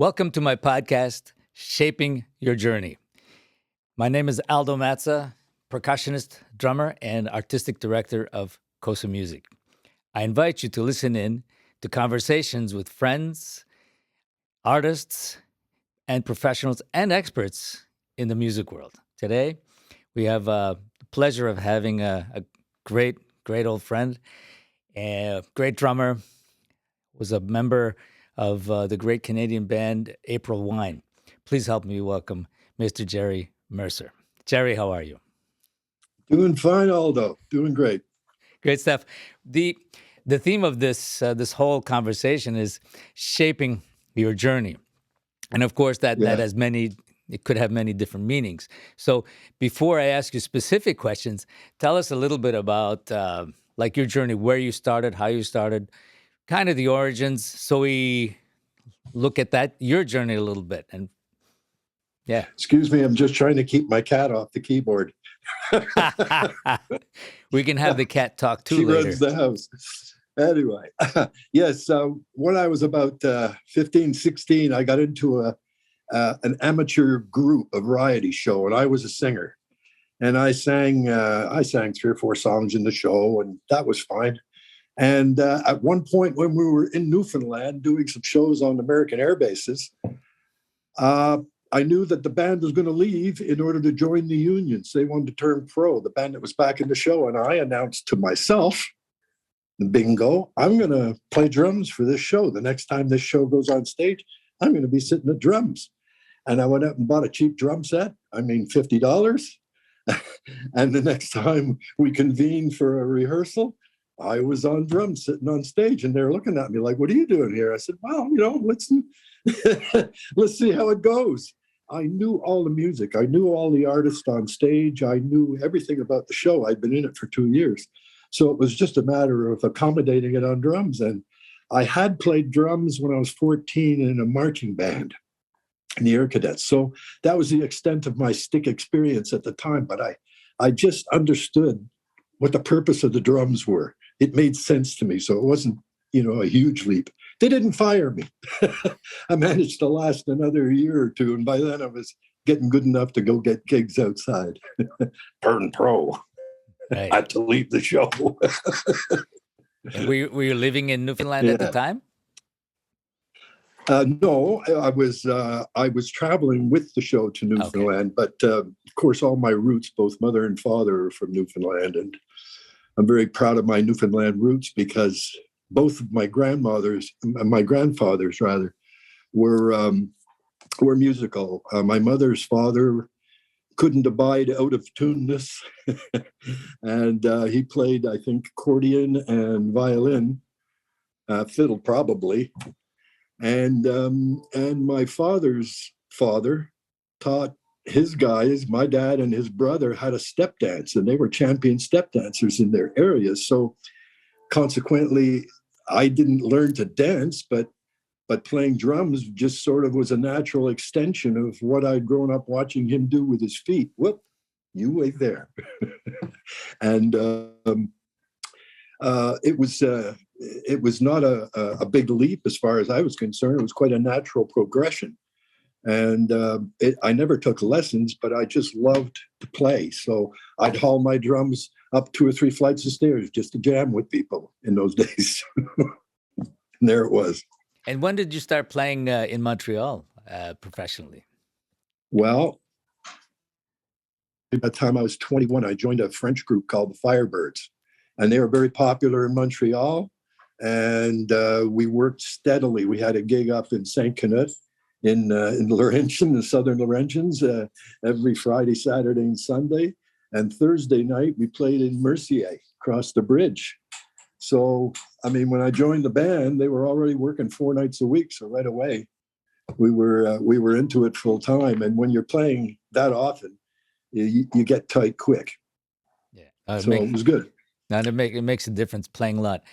Welcome to my podcast, Shaping Your Journey. My name is Aldo Mazza, percussionist, drummer, and artistic director of Kosa Music. I invite you to listen in to conversations with friends, artists, and professionals and experts in the music world. Today, we have the pleasure of having a great old friend, a great drummer, was a member of the great Canadian band April Wine. Please help me welcome Mr. Jerry Mercer. Jerry, how are you? Doing fine, Aldo. Doing great. Great stuff. The theme of this whole conversation is shaping your journey, and of course that has many. It could have many different meanings. So before I ask you specific questions, tell us a little bit about like your journey, where you started, how you started, kind of the origins, so we look at that, your journey a little bit. And yeah. Excuse me, I'm just trying to keep my cat off the keyboard. We can have the cat talk too she later. Runs the house. Anyway, yes, when I was about 15, 16, I got into an amateur group, a variety show, and I was a singer. And I sang 3 or 4 songs in the show, and that was fine. And at one point when we were in Newfoundland doing some shows on American air bases, I knew that the band was going to leave in order to join the unions. They wanted to turn pro, the band that was back in the show. And I announced to myself, bingo, I'm going to play drums for this show. The next time this show goes on stage, I'm going to be sitting at drums. And I went out and bought a cheap drum set. $50. And the next time we convened for a rehearsal, I was on drums sitting on stage, and they're looking at me like, what are you doing here? I said, well, let's see how it goes. I knew all the music. I knew all the artists on stage. I knew everything about the show. I'd been in it for 2 years. So it was just a matter of accommodating it on drums. And I had played drums when I was 14 in a marching band in the Air Cadets. So that was the extent of my stick experience at the time. But I just understood what the purpose of the drums were. It made sense to me. So it wasn't, a huge leap. They didn't fire me. I managed to last another year or two. And by then I was getting good enough to go get gigs outside. Turn pro. Right. I had to leave the show. Were you living in Newfoundland at the time? No, I was traveling with the show to Newfoundland. Okay. But of course, all my roots, both mother and father, are from Newfoundland. And I'm very proud of my Newfoundland roots because both of my grandfathers rather, were musical. My mother's father couldn't abide out of tuneness, and he played, I think, accordion and violin, fiddle probably, and my father's father taught his guys, my dad and his brother, had a step dance, and they were champion step dancers in their areas. So consequently, I didn't learn to dance, but playing drums just sort of was a natural extension of what I'd grown up watching him do with his feet. Whoop, you wait there. And it was not a big leap as far as I was concerned. It was quite a natural progression. And I never took lessons, but I just loved to play. So I'd haul my drums up 2 or 3 flights of stairs just to jam with people in those days. And there it was. And when did you start playing in Montreal professionally? Well, by the time I was 21, I joined a French group called the Firebirds. And they were very popular in Montreal. And we worked steadily. We had a gig up in St. Canute in Laurentian, the Southern Laurentians, every Friday, Saturday, and Sunday. And Thursday night, we played in Mercer, across the bridge. So, when I joined the band, they were already working 4 nights a week. So right away, we were into it full time. And when you're playing that often, you get tight quick. Yeah, so it was good. Now it makes a difference playing a lot.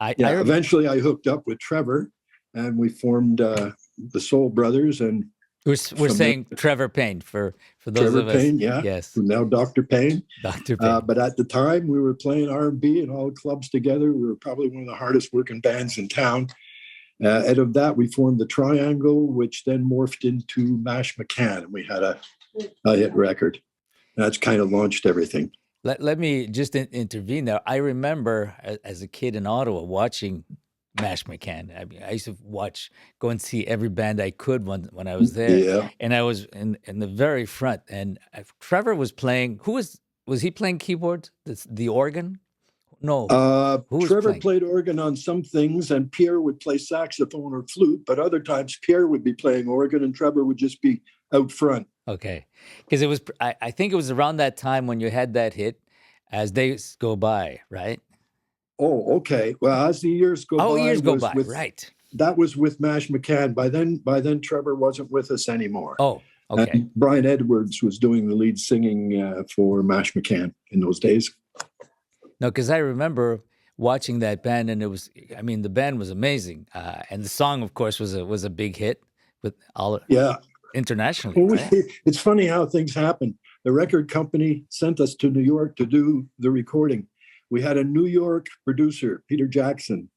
Eventually, I hooked up with Trevor, and we formed the Soul Brothers, and we're saying Trevor Payne for those Trevor of us. Payne, yeah. Yes. Now Dr. Payne. Dr. Payne. But at the time, we were playing R&B in all clubs together. We were probably one of the hardest working bands in town. Out of that, we formed the Triangle, which then morphed into Mash McCann, and we had a hit record. That's kind of launched everything. Let me just intervene there. I remember as a kid in Ottawa watching Mash McCann. I mean, I used to go and see every band I could when I was there. Yeah. And I was in the very front. And Trevor was playing. Was he playing keyboard? The organ? No. Who was Trevor playing? played organ on some things, and Pierre would play saxophone or flute. But other times, Pierre would be playing organ, and Trevor would just be out front. Okay, because it was. I think it was around that time when you had that hit, "As Days Go By," right? Oh, okay. Well, as the years go by, years go by, right? That was with Mash McCann. By then, Trevor wasn't with us anymore. Oh, okay. And Brian Edwards was doing the lead singing for Mash McCann in those days. No, because I remember watching that band, and it was. I mean, the band was amazing, and the song, of course, was a big hit with all. Yeah. Internationally. Well, right? It's funny how things happen. The record company sent us to New York to do the recording. We had a New York producer, Peter Jackson,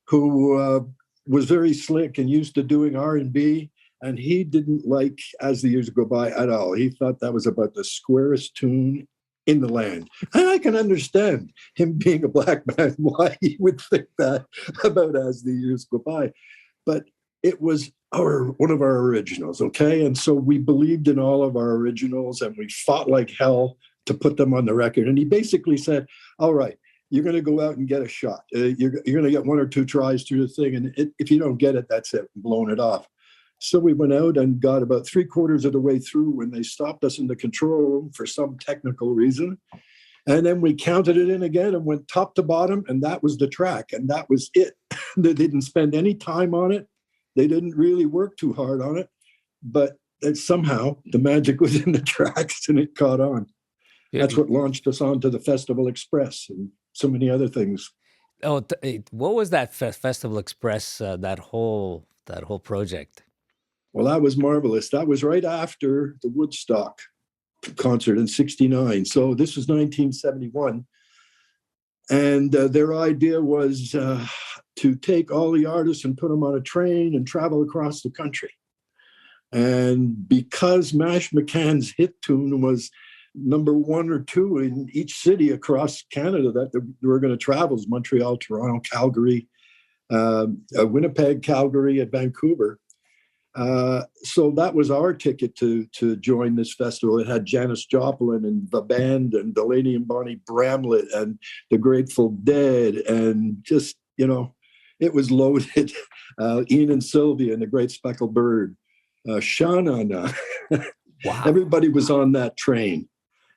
who was very slick and used to doing R&B, and he didn't like As the Years Go By at all. He thought that was about the squarest tune in the land. And I can understand him being a black man, why he would think that about As the Years Go By. But it was one of our originals, okay? And so we believed in all of our originals, and we fought like hell to put them on the record. And he basically said, all right, you're going to go out and get a shot. You're going to get one or two tries through the thing, and if you don't get it, that's it, blown it off. So we went out and got about 3/4 of the way through when they stopped us in the control room for some technical reason. And then we counted it in again and went top to bottom, and that was the track, and that was it. They didn't spend any time on it. They didn't really work too hard on it, but somehow the magic was in the tracks and it caught on. That's what launched us onto the Festival Express and so many other things. Oh, what was that Festival Express? That whole project. Well, that was marvelous. That was right after the Woodstock concert in '69. So this was 1971. And their idea was to take all the artists and put them on a train and travel across the country. And because Mash McCann's hit tune was number 1 or 2 in each city across Canada that they were going to travel, Montreal, Toronto, Calgary, Winnipeg, Calgary, and Vancouver. So that was our ticket to join this festival. It had Janis Joplin and the band and Delaney and Bonnie Bramlett and the Grateful Dead, and just, it was loaded. Ian and Sylvia and the Great Speckled Bird, Sha-Na-Na. Wow. Everybody was on that train,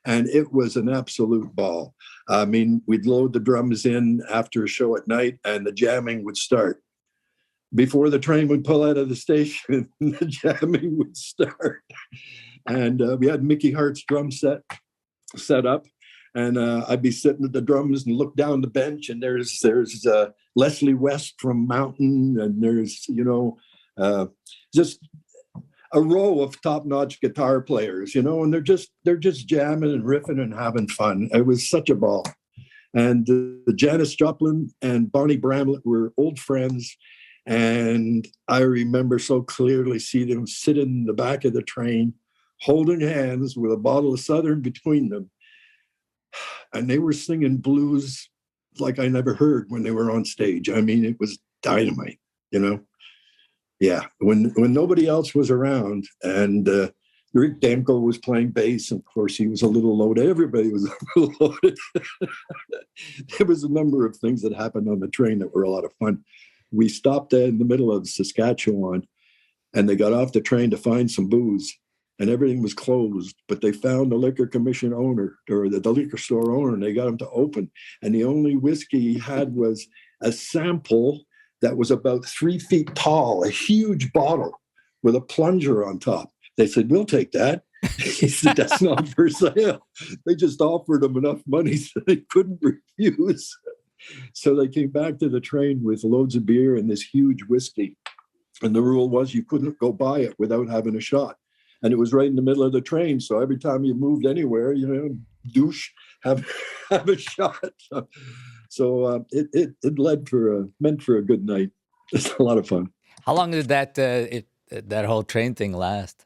and it was an absolute ball. I mean, we'd load the drums in after a show at night, and the jamming would start. Before the train would pull out of the station, the jamming would start. And we had Mickey Hart's drum set up. And I'd be sitting at the drums and look down the bench, and there's Leslie West from Mountain, and there's, just a row of top-notch guitar players, and they're just jamming and riffing and having fun. It was such a ball. And the Janis Joplin and Bonnie Bramlett were old friends. And I remember so clearly seeing them sit in the back of the train, holding hands with a bottle of Southern between them. And they were singing blues like I never heard when they were on stage. I mean, it was dynamite, Yeah, when nobody else was around, and Rick Danko was playing bass, and of course he was a little loaded. Everybody was a little loaded. There was a number of things that happened on the train that were a lot of fun. We stopped in the middle of Saskatchewan, and they got off the train to find some booze, and everything was closed. But they found the liquor commission owner, or the liquor store owner, and they got him to open. And the only whiskey he had was a sample that was about 3 feet tall, a huge bottle with a plunger on top. They said, "We'll take that." He said, "That's not for sale." They just offered him enough money so they couldn't refuse. So they came back to the train with loads of beer and this huge whiskey. And the rule was you couldn't go buy it without having a shot. And it was right in the middle of the train. So every time you moved anywhere, douche, have a shot. So it meant for a good night. It's a lot of fun. How long did that whole train thing last?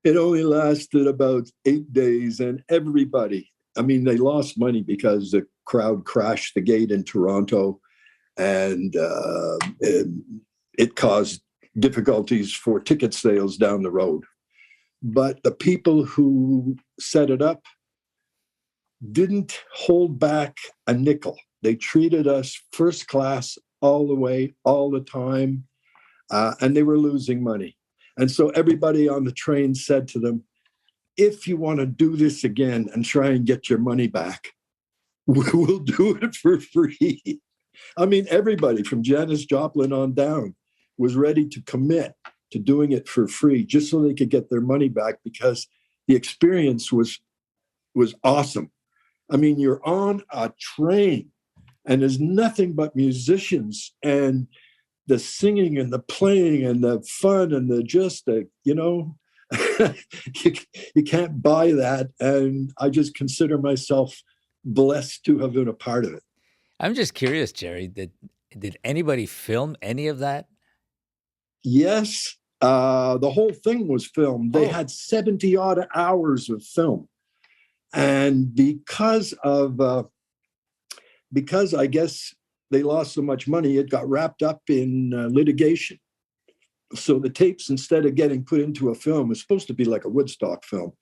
It only lasted about 8 days, and everybody, I mean, they lost money because the crowd crashed the gate in Toronto, and it caused difficulties for ticket sales down the road. But the people who set it up didn't hold back a nickel. They treated us first class all the way, all the time, and they were losing money. And so everybody on the train said to them, if you want to do this again and try and get your money back, we'll do it for free. I mean, everybody from Janis Joplin on down was ready to commit to doing it for free just so they could get their money back, because the experience was awesome. I mean, you're on a train and there's nothing but musicians, and the singing and the playing and the fun and you can't buy that. And I just consider myself blessed to have been a part of it. I'm just curious, Jerry. Did anybody film any of that? Yes, the whole thing was filmed. They had 70 odd hours of film, and because I guess they lost so much money, it got wrapped up in litigation. So the tapes, instead of getting put into a film, was supposed to be like a Woodstock film,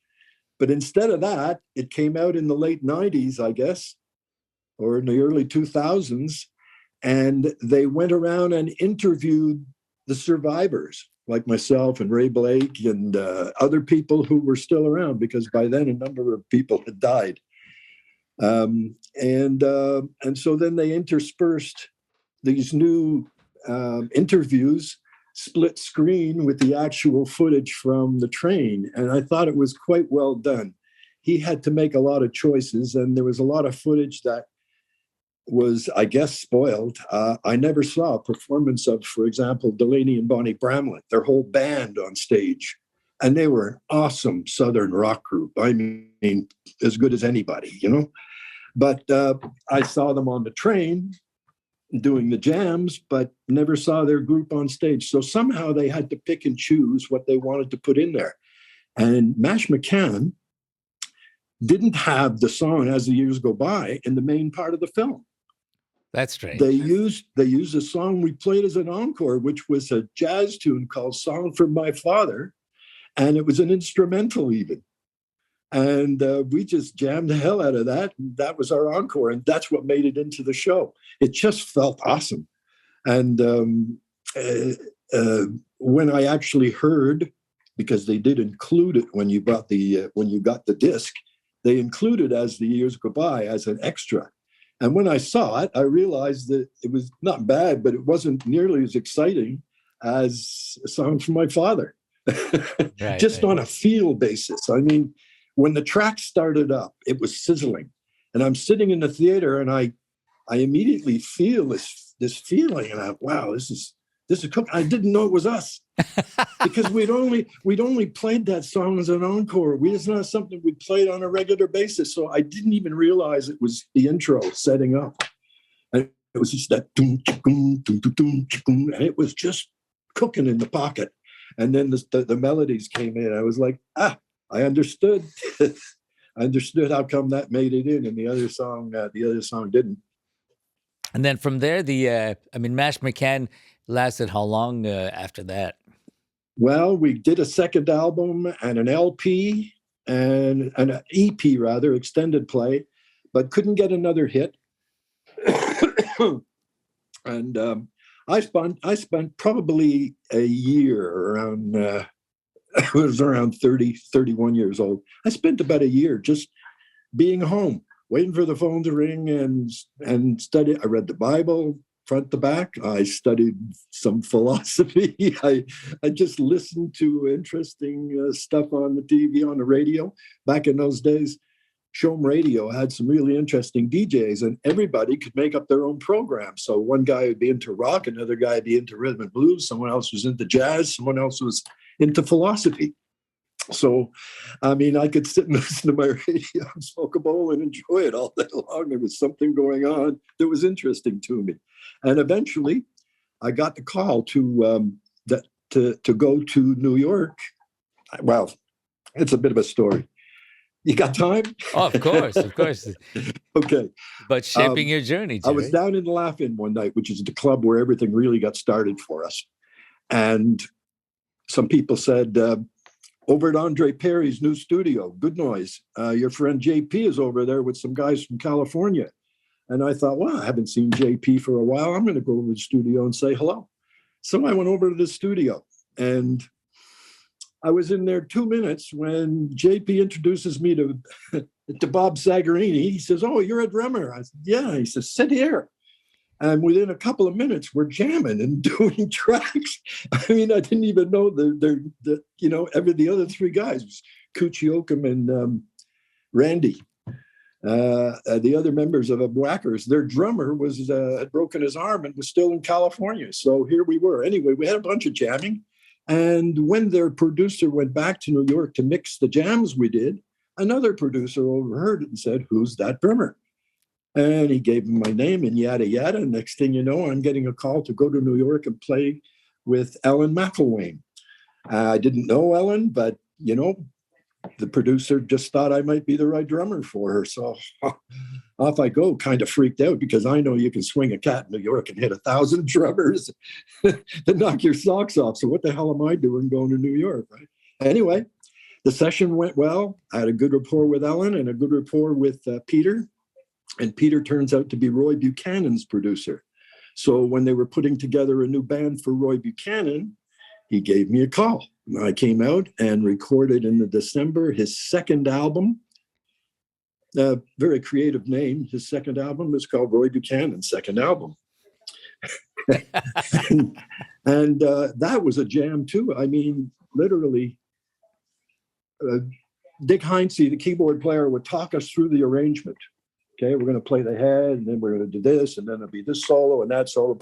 but instead of that, it came out in the late 90s, I guess, or in the early 2000s, and they went around and interviewed the survivors, like myself and Ray Blake and other people who were still around, because by then a number of people had died. And so then they interspersed these new interviews, split screen with the actual footage from the train. And I thought it was quite well done. He had to make a lot of choices, and there was a lot of footage that was, I guess, spoiled. I never saw a performance of, for example, Delaney and Bonnie Bramlett, their whole band on stage. And they were an awesome Southern rock group. I mean, as good as anybody, But I saw them on the train doing the jams, but never saw their group on stage. So somehow they had to pick and choose what they wanted to put in there. And Mash McCann didn't have the song As the Years Go By in the main part of the film. That's strange. They used a song we played as an encore, which was a jazz tune called Song for My Father. And it was an instrumental even. And we just jammed the hell out of that. And that was our encore. And that's what made it into the show. It just felt awesome. And when I actually heard, because they did include it when you got the disc, they included As the Years Go By as an extra. And when I saw it, I realized that it was not bad, but it wasn't nearly as exciting as a song from my father. Just on a feel basis. I mean, when the track started up, it was sizzling. And I'm sitting in the theater and I immediately feel this feeling. And wow, this is cool. I didn't know it was us. Because we'd only played that song as an encore. It's not something we played on a regular basis. So I didn't even realize it was the intro setting up. And it was just that doom, doom, doom, doom, doom, and it was just cooking in the pocket. And then the melodies came in. I was like, I understood. I understood how come that made it in, and the other song didn't. And then from there, Mash McCann lasted how long after that? Well, we did a second album and an LP and an EP, rather, extended play, but couldn't get another hit. And I spent probably a year around, I was around 30, 31 years old. I spent about a year just being home, waiting for the phone to ring and study. I read the Bible front to back. I studied some philosophy. I just listened to interesting stuff on the TV, on the radio. Back in those days, Showm Radio had some really interesting DJs, and everybody could make up their own program. So one guy would be into rock, another guy would be into rhythm and blues, someone else was into jazz, someone else was into philosophy. So, I mean, I could sit and listen to my radio and smoke a bowl and enjoy it all day long. There was something going on that was interesting to me. And eventually, I got the call to go to New York. Well, it's a bit of a story. You got time? Oh, of course, of course. Okay. But shaping your journey, I was Jerry. down in Laugh-In one night, which is the club where everything really got started for us. And some people said, over at Andre Perry's new studio, Good Noise, your friend JP is over there with some guys from California. And I thought, well, I haven't seen JP for a while. I'm going to go over to the studio and say hello. So I went over to the studio, and I was in there 2 minutes when JP introduces me to Bob Sagarini. He says, "Oh, you're a drummer." I said, "Yeah." He says, "Sit here." And within a couple of minutes, we're jamming and doing tracks. I mean, I didn't even know the other three guys, Coochie Oakham and Randy, the other members of the Whackers. Their drummer had broken his arm and was still in California. So here we were. Anyway, we had a bunch of jamming. And when their producer went back to New York to mix the jams we did, another producer overheard it and said, "Who's that drummer?" And he gave him my name and yada, yada. Next thing you know, I'm getting a call to go to New York and play with Ellen McElwain. I didn't know Ellen, but, the producer just thought I might be the right drummer for her. So off I go, kind of freaked out, because I know you can swing a cat in New York and hit 1,000 drummers and knock your socks off. So what the hell am I doing going to New York, right? Anyway, the session went well. I had a good rapport with Ellen and a good rapport with Peter. And Peter turns out to be Roy Buchanan's producer. So when they were putting together a new band for Roy Buchanan, he gave me a call. And I came out and recorded in the December his second album. Very creative name. His second album is called Roy Buchanan's Second Album. and that was a jam too. I mean, literally, Dick Heinze, the keyboard player, would talk us through the arrangement. Okay, we're going to play the head, and then we're going to do this, and then it'll be this solo and that solo.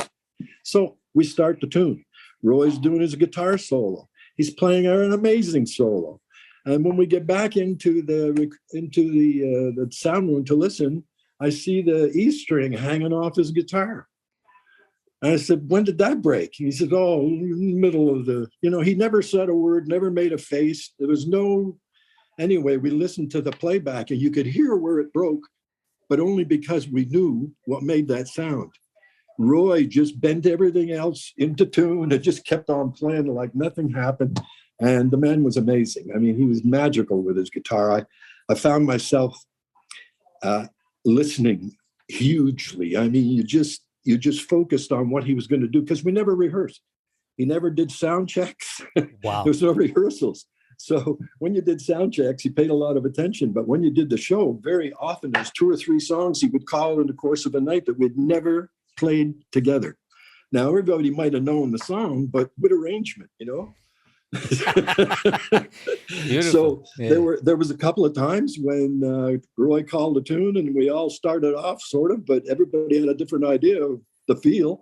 So we start the tune. Roy's doing his guitar solo. He's playing an amazing solo. And when we get back into the sound room to listen, I see the E string hanging off his guitar. And I said, "When did that break?" He said, "Oh, in the middle of he never said a word, never made a face. There was no, anyway, we listened to the playback and you could hear where it broke, but only because we knew what made that sound. Roy just bent everything else into tune and just kept on playing like nothing happened. And the man was amazing. I mean, he was magical with his guitar. I found myself listening hugely. I mean, you just focused on what he was going to do, because we never rehearsed. He never did sound checks. Wow. There was no rehearsals. So when you did sound checks, he paid a lot of attention. But when you did the show, very often there's 2 or 3 songs he would call in the course of a night that we'd never played together. Now, everybody might have known the song, but with arrangement, So yeah. There was a couple of times when Roy called a tune and we all started off sort of, but everybody had a different idea of the feel.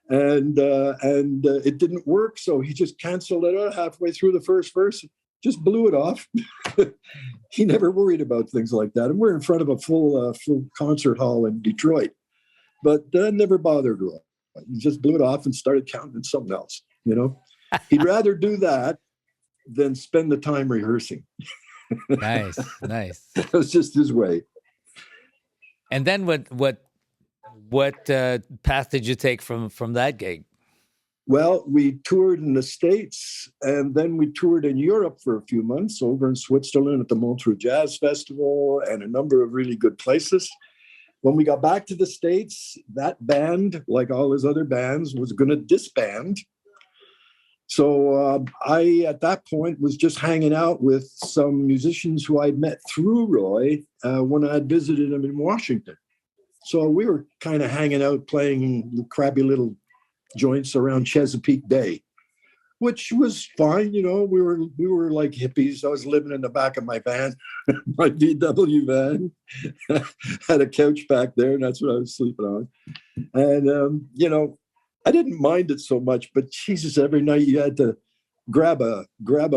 And it didn't work. So he just canceled it out halfway through the first verse, just blew it off. He never worried about things like that. And we're in front of a full concert hall in Detroit. But that never bothered Roy. He just blew it off and started counting something else, He'd rather do that than spend the time rehearsing. Nice. That was just his way. And then what path did you take from that gig? Well, we toured in the States, and then we toured in Europe for a few months, over in Switzerland at the Montreux Jazz Festival and a number of really good places. When we got back to the States, that band, like all his other bands, was going to disband. So I, at that point, was just hanging out with some musicians who I'd met through Roy when I'd visited him in Washington. So we were kind of hanging out, playing crappy little joints around Chesapeake Bay, which was fine. We were like hippies. I was living in the back of my van, my VW van. Had a couch back there, and that's what I was sleeping on. And I didn't mind it so much, but Jesus, every night you had to grab a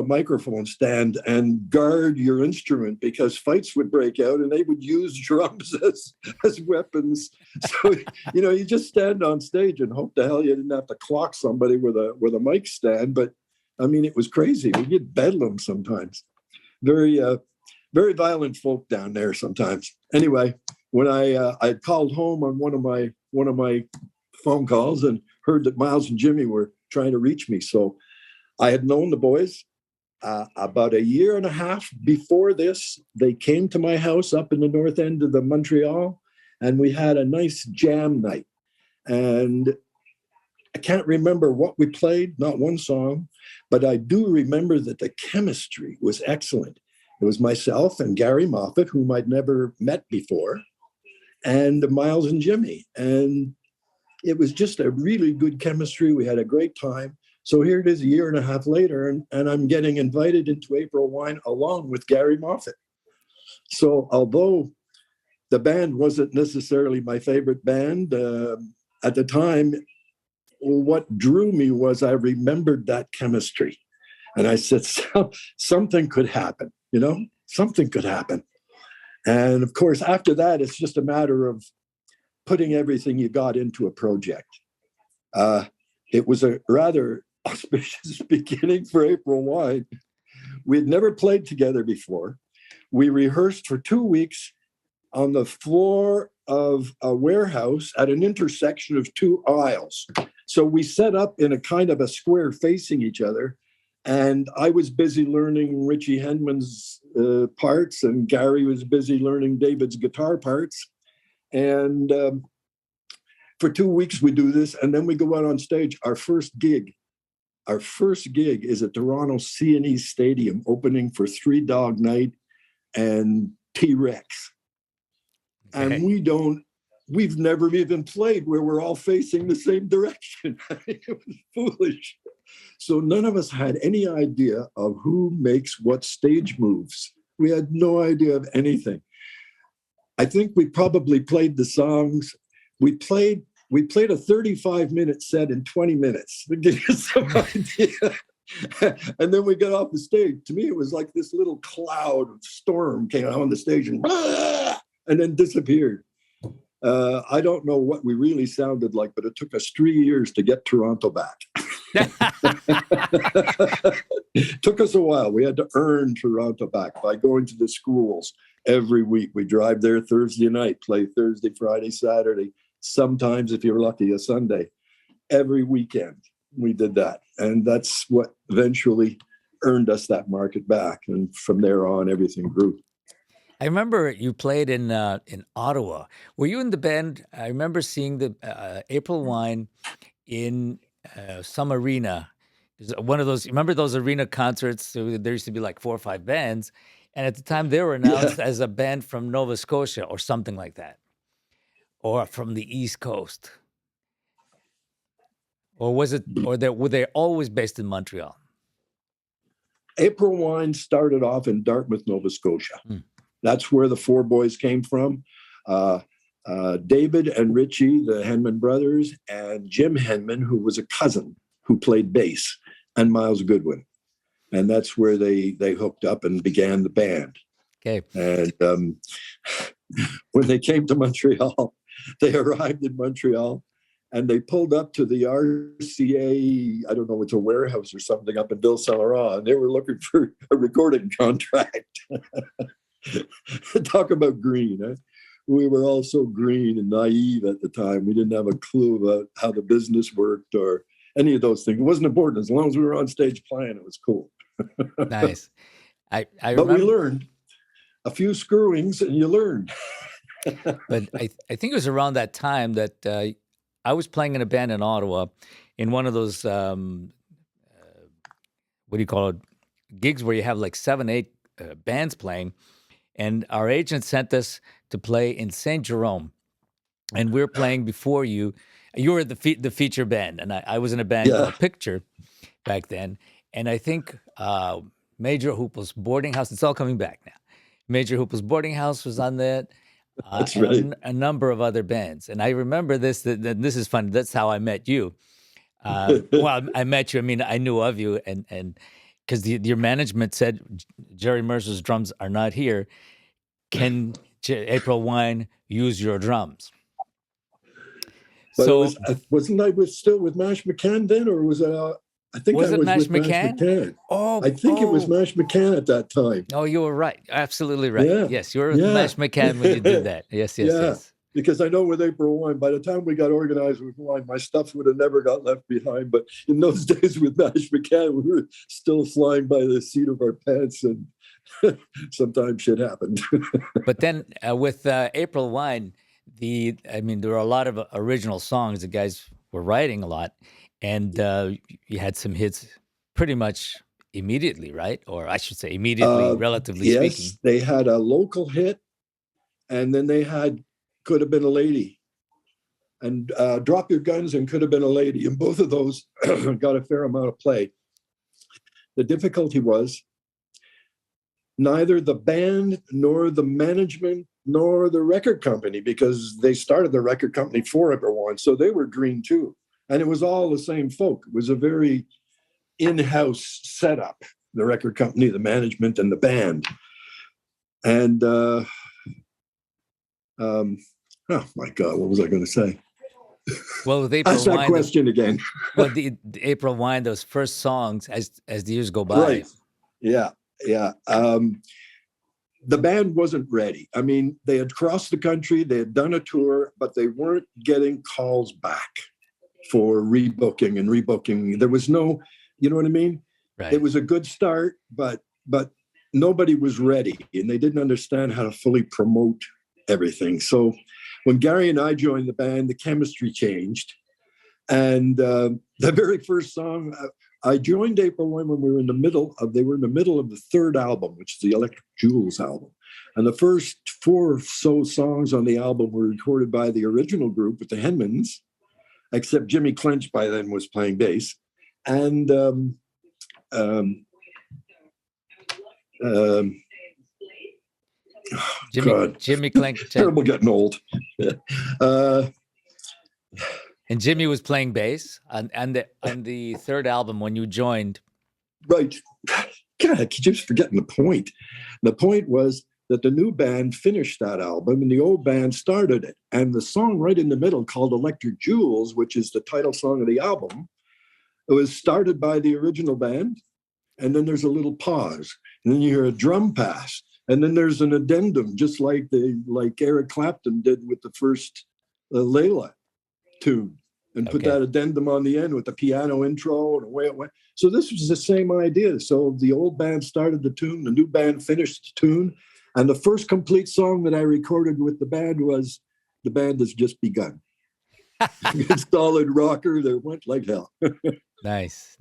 microphone stand and guard your instrument because fights would break out and they would use drums as weapons. So you just stand on stage and hope the hell you didn't have to clock somebody with a mic stand. But I mean, it was crazy. We get bedlam sometimes. Very very violent folk down there sometimes. Anyway, when I called home on one of my phone calls and heard that Miles and Jimmy were trying to reach me, so I had known the boys about a year and a half before this. They came to my house up in the north end of the Montreal, and we had a nice jam night. And I can't remember what we played, not one song, but I do remember that the chemistry was excellent. It was myself and Gary Moffat, whom I'd never met before, and Miles and Jimmy. And it was just a really good chemistry. We had a great time. So here it is a year and a half later, and I'm getting invited into April Wine along with Gary Moffat. So although the band wasn't necessarily my favorite band at the time, what drew me was I remembered that chemistry. And I said, something could happen, something could happen. And of course, after that, it's just a matter of putting everything you got into a project. It was a rather auspicious beginning for April Wine. We had never played together before. We rehearsed for 2 weeks on the floor of a warehouse at an intersection of two aisles. So we set up in a kind of a square facing each other. And I was busy learning Richie Henman's parts, and Gary was busy learning David's guitar parts. And for 2 weeks we do this, and then we go out on stage. Our first gig is at Toronto C&E Stadium, opening for Three Dog Night and T-Rex. Okay. And we've never even played where we're all facing the same direction. It was foolish. So none of us had any idea of who makes what stage moves. We had no idea of anything. I think we probably played the songs. We played a 35-minute set in 20 minutes to give you some idea. And then we got off the stage. To me, it was like this little cloud of storm came out on the stage and then disappeared. I don't know what we really sounded like, but it took us 3 years to get Toronto back. It took us a while. We had to earn Toronto back by going to the schools every week. We drive there Thursday night, play Thursday, Friday, Saturday, sometimes, if you're lucky, a Sunday. Every weekend we did that. And that's what eventually earned us that market back. And from there on, everything grew. I remember you played in Ottawa. Were you in the band? I remember seeing the April Wine in some arena. It was one of those. Remember those arena concerts? So there used to be like 4 or 5 bands, and at the time they were announced as a band from Nova Scotia or something like that, or from the East Coast, or was it? Or were they always based in Montreal? April Wine started off in Dartmouth, Nova Scotia. That's where the 4 boys came from. David and Richie, the Henman brothers, and Jim Henman, who was a cousin who played bass, and Miles Goodwin. And that's where they hooked up and began the band. Okay. And when they came to Montreal, they arrived in Montreal and they pulled up to the RCA, I don't know, it's a warehouse or something up in Ville-Saint-Laurent, and they were looking for a recording contract. Talk about green, eh? We were all so green and naive at the time. We didn't have a clue about how the business worked or any of those things. It wasn't important. As long as we were on stage playing, it was cool. Nice. I But remember, we learned a few screwings and you learned. but I think it was around that time that I was playing in a band in Ottawa, in one of those what do you call it, gigs where you have like 7, 8 bands playing, and our agent sent us to play in Saint Jerome, and we were playing before you. You were the feature band, and I was in a band called Picture back then, and I think Major Hoople's Boarding House. It's all coming back now. Major Hoople's Boarding House was on that. That's And right. a number of other bands. And I remember this, that this is fun. That's how I met you. Well, I met you. I mean, I knew of you, and because your management said Jerry Mercer's drums are not here. Can April Wine use your drums? But it So was wasn't I with still with Mash McCann then, or was it? I think I was it was Mash with Mash McCann? McCann. Oh, I think it was oh, Mash McCann at that time. oh! You were right. Absolutely right. Yeah, Yes, you were with yeah, Mash McCann when you did that. Yes, yes, yeah. yes. Because I know with April Wine, by the time we got organized with Wine, my stuff would have never got left behind. But in those days with Mash McCann, we were still flying by the seat of our pants, and sometimes shit happened. But then with April Wine, I mean, there were a lot of original songs. The guys were writing a lot, and you had some hits pretty much immediately, right? Or I should say, immediately, uh, relatively speaking. yes, they had a local hit, and then they had Could Have Been a Lady, and Drop Your Guns and Could Have Been a Lady. And both of those got a fair amount of play. The difficulty was neither the band nor the management nor the record company, because they started the record company for everyone. So they were green too. And it was all the same folk. It was a very in-house setup, the record company, the management, and the band. And oh my God, what was I going to say? Well, with Ask April that Wine, question again. well, the April Wine, those first songs, as the years go by, Right. Yeah. Yeah. The band wasn't ready. I mean, they had crossed the country, they had done a tour, but they weren't getting calls back for rebooking and rebooking. There was no, you know what I mean? right? It was a good start, but nobody was ready, and they didn't understand how to fully promote everything. So when Gary and I joined the band, the chemistry changed. And the very first song, I joined April Wine when we were in the middle of, they were in the middle of the third album, which is the Electric Jewels album. And the first four or so songs on the album were recorded by the original group with the Henmans, except Jimmy Clench by then was playing bass. And Jimmy Clank, terrible getting old. And Jimmy was playing bass on the third album when you joined. Right. God, I keep just forgetting the point. The point was that the new band finished that album and the old band started it. And the song right in the middle, called Electric Jewels, which is the title song of the album, it was started by the original band. And then there's a little pause. And then you hear a drum pass. And then there's an addendum, just like Eric Clapton did with the first Layla tune, and put that addendum on the end with the piano intro and away it went. So this was the same idea. So the old band started the tune, the new band finished the tune, and the first complete song that I recorded with the band was The Band Has Just Begun. Good solid rocker that went like hell. Nice.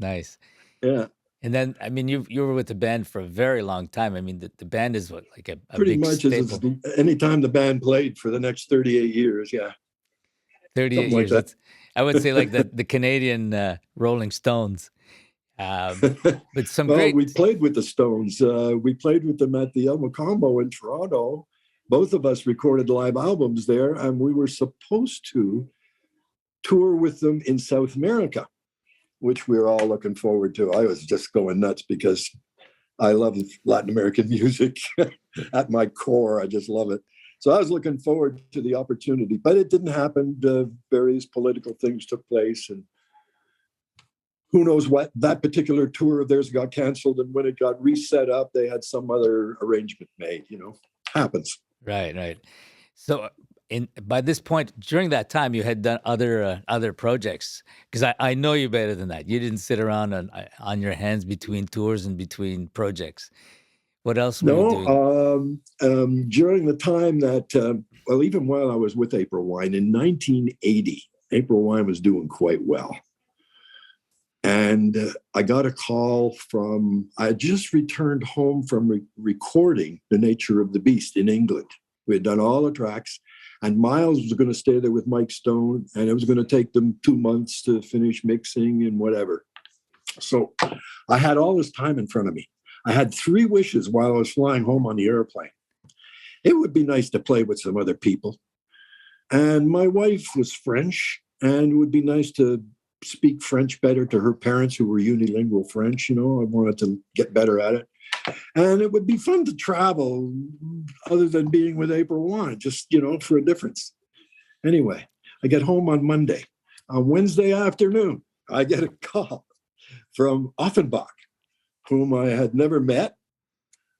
Yeah. And then, I mean, you were with the band for a very long time. I mean, the band is what, like a Pretty big much staple. as any time the band played for the next 38 years. Yeah. 38 Something years. like that. I would say like the Canadian Rolling Stones. But some Well, great. we played with the Stones. We played with them at the Elmo Combo in Toronto. Both of us recorded live albums there, and we were supposed to tour with them in South America, which we were all looking forward to. I was just going nuts because I love Latin American music at my core. I just love it. So I was looking forward to the opportunity, but it didn't happen. Various political things took place, and who knows what. That particular tour of theirs got canceled, and when it got reset up, they had some other arrangement made. Happens. Right. So by this point, during that time, you had done other projects, because I know you better than that. You didn't sit around on your hands between tours and between projects. What else were you doing? No, during the time that, well, even while I was with April Wine in 1980, April Wine was doing quite well. And I got a call I had just returned home from recording The Nature of the Beast in England. We had done all the tracks, and Miles was going to stay there with Mike Stone, and it was going to take them 2 months to finish mixing and whatever. So I had all this time in front of me. I had 3 wishes while I was flying home on the airplane. It would be nice to play with some other people. And my wife was French, and it would be nice to speak French better to her parents who were unilingual French. I wanted to get better at it. And it would be fun to travel other than being with April Wine, just, for a difference. Anyway, I get home on Monday. On Wednesday afternoon, I get a call from Offenbach, whom I had never met.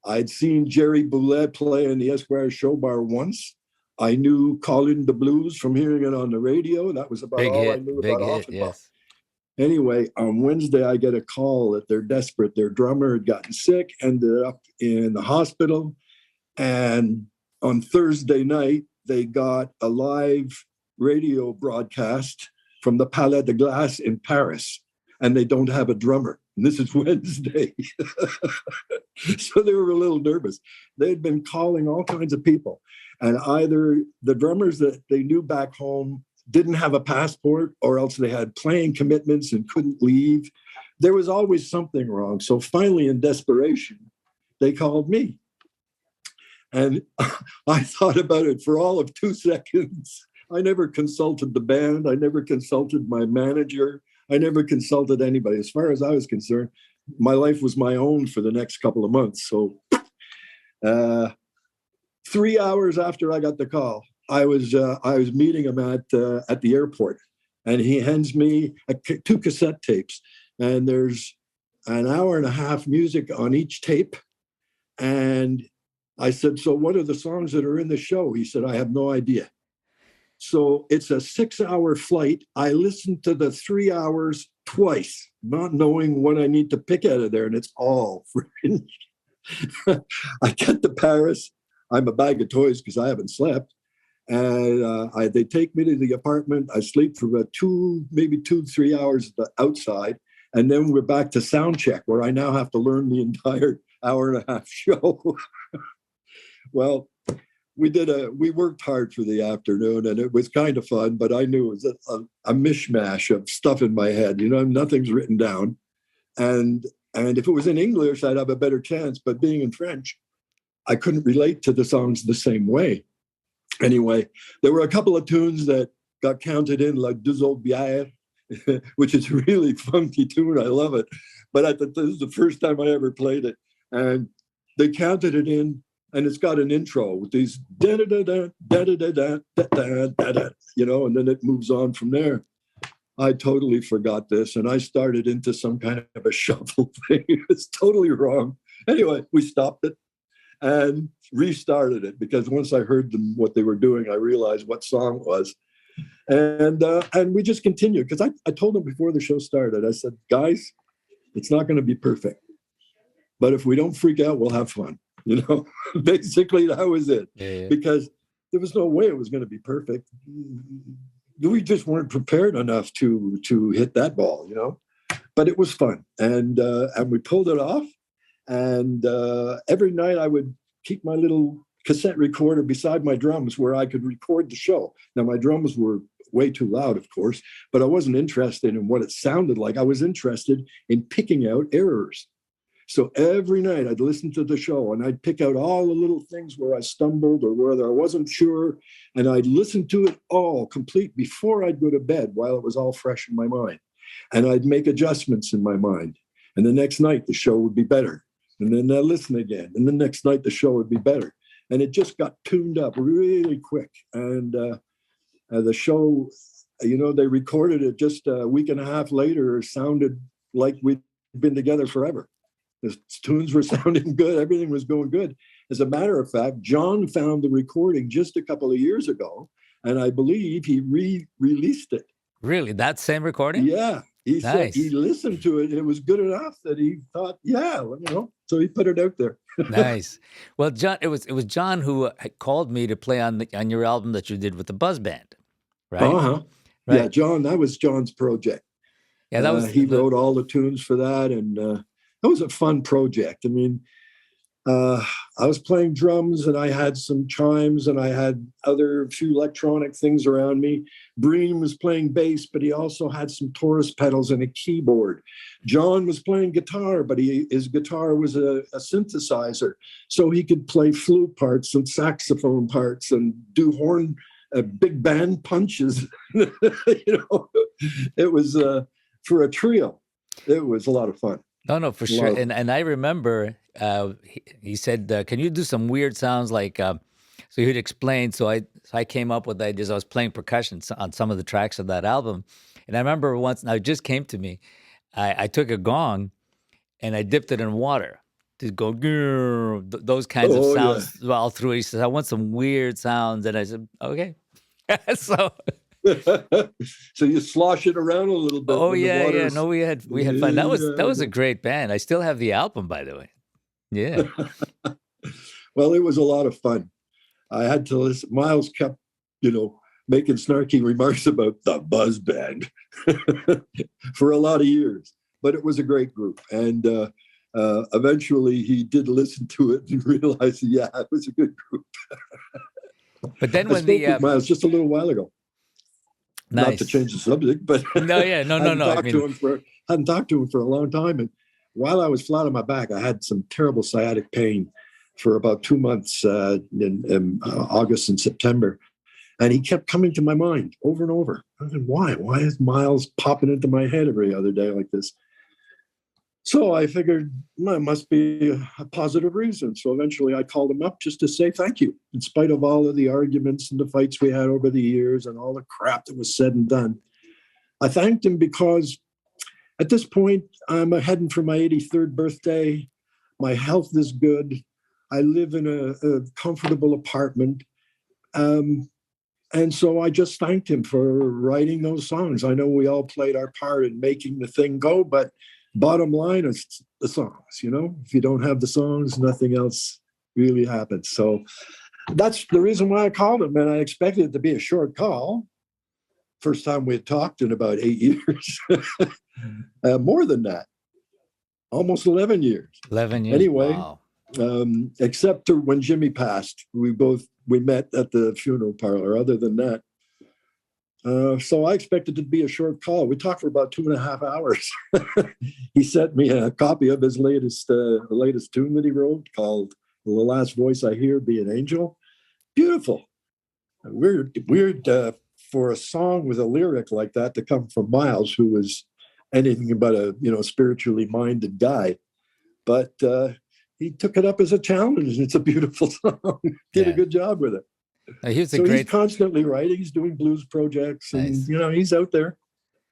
I'd seen Jerry Boulez play in the Esquire Show Bar once. I knew Colin the Blues from hearing it on the radio. That was about all I knew about Offenbach. Yes. Anyway, on Wednesday, I get a call that they're desperate. Their drummer had gotten sick, ended up in the hospital. And on Thursday night, they got a live radio broadcast from the Palais de Glace in Paris, and they don't have a drummer. And this is Wednesday. So they were a little nervous. They'd been calling all kinds of people, and either the drummers that they knew back home didn't have a passport, or else they had playing commitments and couldn't leave. There was always something wrong. So finally, in desperation, they called me. And I thought about it for all of 2 seconds. I never consulted the band. I never consulted my manager. I never consulted anybody. As far as I was concerned, my life was my own for the next couple of months. So 3 hours after I got the call, I was meeting him at the airport, and he hands me 2 cassette tapes, and there's an hour and a half music on each tape. And I said, "So what are the songs that are in the show?" He said, "I have no idea." So it's a 6-hour flight. I listened to the 3 hours twice, not knowing what I need to pick out of there, and it's all French. I get to Paris. I'm a bag of toys because I haven't slept. And they take me to the apartment. I sleep for about 3 hours outside. And then we're back to sound check, where I now have to learn the entire hour and a half show. Well, we worked hard for the afternoon, and it was kind of fun, but I knew it was a mishmash of stuff in my head. Nothing's written down. And if it was in English, I'd have a better chance. But being in French, I couldn't relate to the songs the same way. Anyway, there were a couple of tunes that got counted in, like Deux Autres Bières, which is a really funky tune. I love it. But this is the first time I ever played it. And they counted it in, and it's got an intro with these da-da-da-da, da-da-da-da, da-da-da-da, and then it moves on from there. I totally forgot this, and I started into some kind of a shuffle thing. It's totally wrong. Anyway, we stopped it and restarted it, because once I heard what they were doing, I realized what song it was. And we just continued, because I told them before the show started, I said, "Guys, it's not going to be perfect, but if we don't freak out, we'll have fun." Basically that was it. Yeah. Because there was no way it was going to be perfect. We just weren't prepared enough to hit that ball, but it was fun. And we pulled it off. And every night I would keep my little cassette recorder beside my drums, where I could record the show. Now, my drums were way too loud, of course, but I wasn't interested in what it sounded like. I was interested in picking out errors. So every night I'd listen to the show, and I'd pick out all the little things where I stumbled or where I wasn't sure. And I'd listen to it all complete before I'd go to bed, while it was all fresh in my mind. And I'd make adjustments in my mind. And the next night the show would be better. And then I'd listen again. And the next night the show would be better. And it just got tuned up really quick. And the show, they recorded it just a week and a half later. It sounded like we'd been together forever. The tunes were sounding good. Everything was going good. As a matter of fact, John found the recording just a couple of years ago, and I believe he re-released it. Really? That same recording? Yeah. He said he listened to it. It was good enough that he thought, so he put it out there. Nice. Well, John, it was John who had called me to play on your album that you did with the Buzz Band, right? Uh-huh. Right. Yeah, John, that was John's project. Yeah, that was he wrote all the tunes for that, and that was a fun project. I mean, I was playing drums, and I had some chimes, and I had other few electronic things around me. Breen was playing bass, but he also had some Taurus pedals and a keyboard. John was playing guitar, but his guitar was a synthesizer, so he could play flute parts and saxophone parts and do horn, big band punches. It was for a trio. It was a lot of fun. No, no, for A lot sure. of And I remember he said, "Can you do some weird sounds like?" So he'd explain. So I came up with ideas. I was playing percussion on some of the tracks of that album, and I remember once. Now it just came to me. I took a gong and I dipped it in water to go those kinds of oh yeah. sounds all through. He says, "I want some weird sounds," and I said, "Okay." So, So you slosh it around a little bit oh when the yeah, yeah. water's No, we had fun. That was a great band. I still have the album, by the way. Yeah. well, it was a lot of fun. I had to listen. Miles kept, making snarky remarks about the buzz band for a lot of years, but it was a great group. And eventually he did listen to it and realized, yeah, it was a good group. But then I when spoke the with Miles just a little while ago, not to nice. change the subject, but No, yeah, no, no, hadn't no. I talked to mean, him for hadn't talked to him for a long time. And while I was flat on my back, I had some terrible sciatic pain for about 2 months in August and September. And he kept coming to my mind over and over. I said, why? Why is Miles popping into my head every other day like this? So I figured, well, it must be a positive reason. So eventually I called him up just to say thank you, in spite of all of the arguments and the fights we had over the years and all the crap that was said and done. I thanked him because at this point, I'm heading for my 83rd birthday. My health is good. I live in a comfortable apartment. And so I just thanked him for writing those songs. I know we all played our part in making the thing go, but bottom line is the songs. If you don't have the songs, nothing else really happens. So that's the reason why I called him. And I expected it to be a short call. First time we had talked in about 8 years. More than that, almost 11 years. 11 years. Anyway, Wow. except for when Jimmy passed, we met at the funeral parlor. Other than that, so I expected it to be a short call. We talked for about 2.5 hours. He sent me a copy of his latest tune that he wrote called "The Last Voice I Hear Be an Angel." Beautiful, weird for a song with a lyric like that to come from Miles, who was anything but a spiritually minded guy. But he took it up as a challenge. It's a beautiful song. Did a Yeah. good job with it. He's a So he's great. constantly writing. He's doing blues projects, and Nice. he's out there.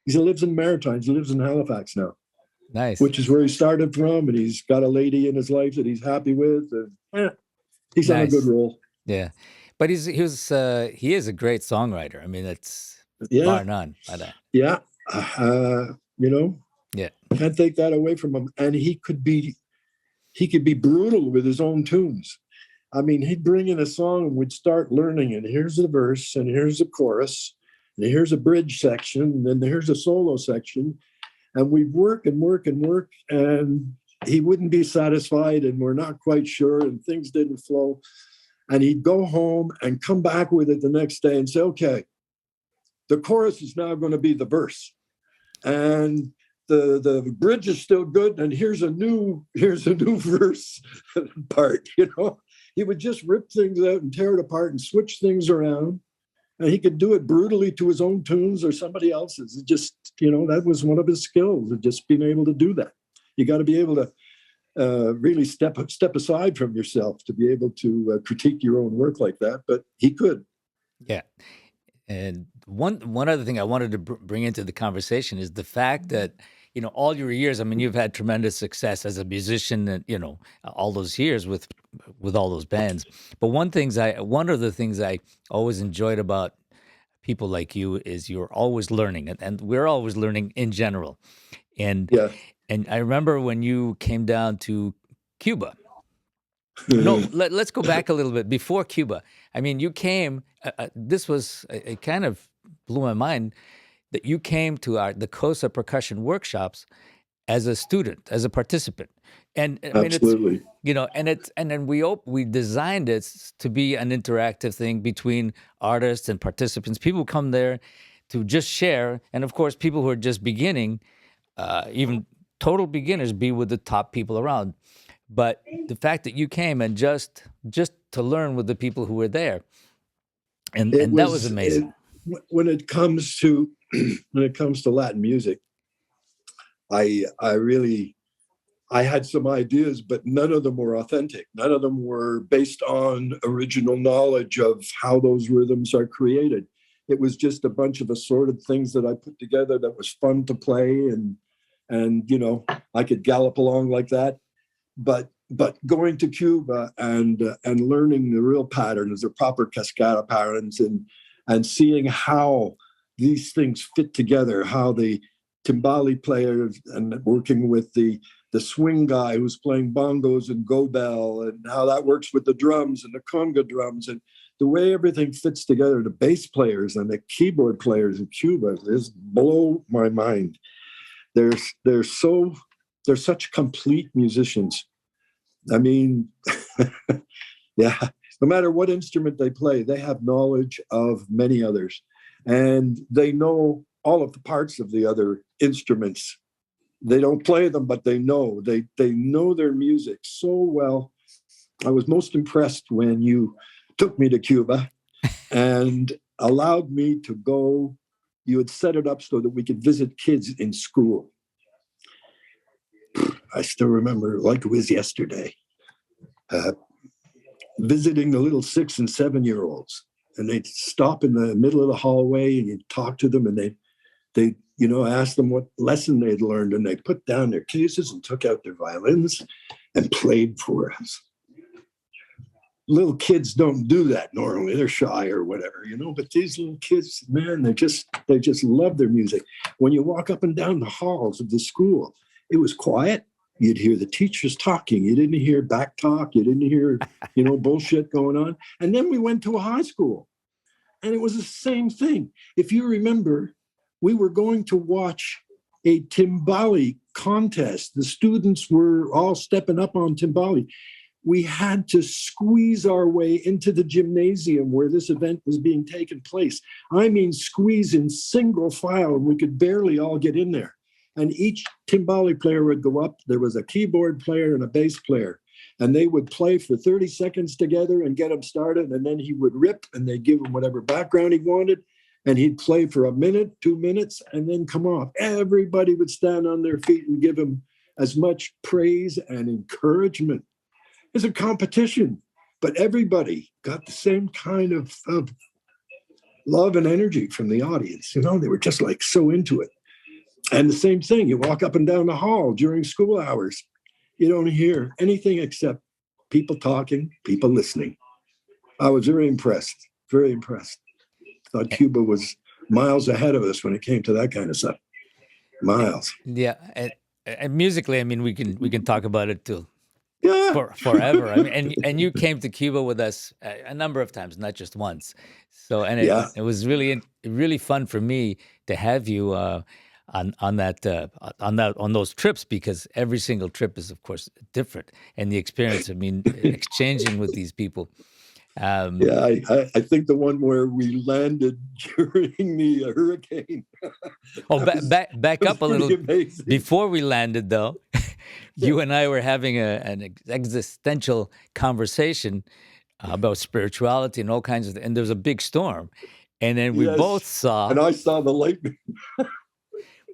He lives in Maritimes. He lives in Halifax now, Nice. which is where he started from. And he's got a lady in his life that he's happy with. And he's on a good Nice. roll. Yeah. But he is a great songwriter. I mean, that's Yeah, bar none. By that. yeah. Uh, you know, Yeah. can't take that away from him. And he could be brutal with his own tunes. I mean, he'd bring in a song and we'd start learning, and here's the verse, and here's the chorus, and here's a bridge section, and then here's a solo section. And we'd work and work and work, and he wouldn't be satisfied, and we're not quite sure, and things didn't flow. And he'd go home and come back with it the next day and say, okay, the chorus is now going to be the verse. And the bridge is still good, and here's a new verse part. He would just rip things out and tear it apart and switch things around, and he could do it brutally to his own tunes or somebody else's. It just, that was one of his skills, just being able to do that. You got to be able to really step aside from yourself to be able to critique your own work like that. But he could. Yeah. And one other thing I wanted to bring into the conversation is the fact that all your years. I mean, you've had tremendous success as a musician, and all those years with all those bands. But one of the things I always enjoyed about people like you is you're always learning, and we're always learning in general. And Yeah. and I remember when you came down to Cuba. No, let's go back a little bit before Cuba. I mean, you came. This was it kind of blew my mind that you came to the COSA percussion workshops as a student, as a participant, and I mean Absolutely. and then we designed it to be an interactive thing between artists and participants. People come there to just share, and of course, people who are just beginning, even total beginners, be with the top people around. But the fact that you came and just to learn with the people who were there, and that was amazing. when it comes to when it comes to Latin music, I really I had some ideas, but none of them were authentic. None of them were based on original knowledge of how those rhythms are created. It was just a bunch of assorted things that I put together that was fun to play, and I could gallop along like that. But going to Cuba and learning the real patterns, the proper cascada patterns, and seeing how these things fit together, how the timbali players and working with the swing guy who's playing bongos and gobel, and how that works with the drums and the conga drums, and the way everything fits together. The bass players and the keyboard players in Cuba just blow my mind. They're such complete musicians. I mean, yeah, no matter what instrument they play, they have knowledge of many others, and they know all of the parts of the other instruments. They don't play them, but they know their music so well. I was most impressed when you took me to Cuba and allowed me to go. You had set it up so that we could visit kids in school. I still remember like it was yesterday, uh, visiting the little 6 and 7-year-olds, and they'd stop in the middle of the hallway, and you'd talk to them, and they asked them what lesson they'd learned, and they put down their cases and took out their violins and played for us. Little kids don't do that normally. They're shy or whatever, but these little kids, man, they just love their music. When you walk up and down the halls of the school, it was quiet. You'd hear the teachers talking. You didn't hear back talk. You didn't hear, bullshit going on. And then we went to a high school, and it was the same thing. If you remember, we were going to watch a timbali contest. The students were all stepping up on timbali. We had to squeeze our way into the gymnasium where this event was being taken place. I mean, squeeze in single file, and we could barely all get in there. And each timbali player would go up. There was a keyboard player and a bass player, and they would play for 30 seconds together and get him started. And then he would rip, and they'd give him whatever background he wanted. And he'd play for a minute, 2 minutes, and then come off. Everybody would stand on their feet and give him as much praise and encouragement. It's a competition, but everybody got the same kind of love and energy from the audience. They were just like so into it. And the same thing, you walk up and down the hall during school hours, you don't hear anything except people talking, people listening. I was very impressed, very impressed. Thought Cuba was miles ahead of us when it came to that kind of stuff. Miles. Yeah, and musically, I mean, we can talk about it too. Yeah. For forever. I mean, and you came to Cuba with us a number of times, not just once. So, and it was really fun for me to have you on those trips, because every single trip is, of course, different, and the experience. I mean, exchanging with these people. I think the one where we landed during the hurricane. Back up a little. Amazing. Before we landed, though, you and I were having an existential conversation about spirituality and all kinds of things. And there was a big storm. And then we both saw... And I saw the lightning.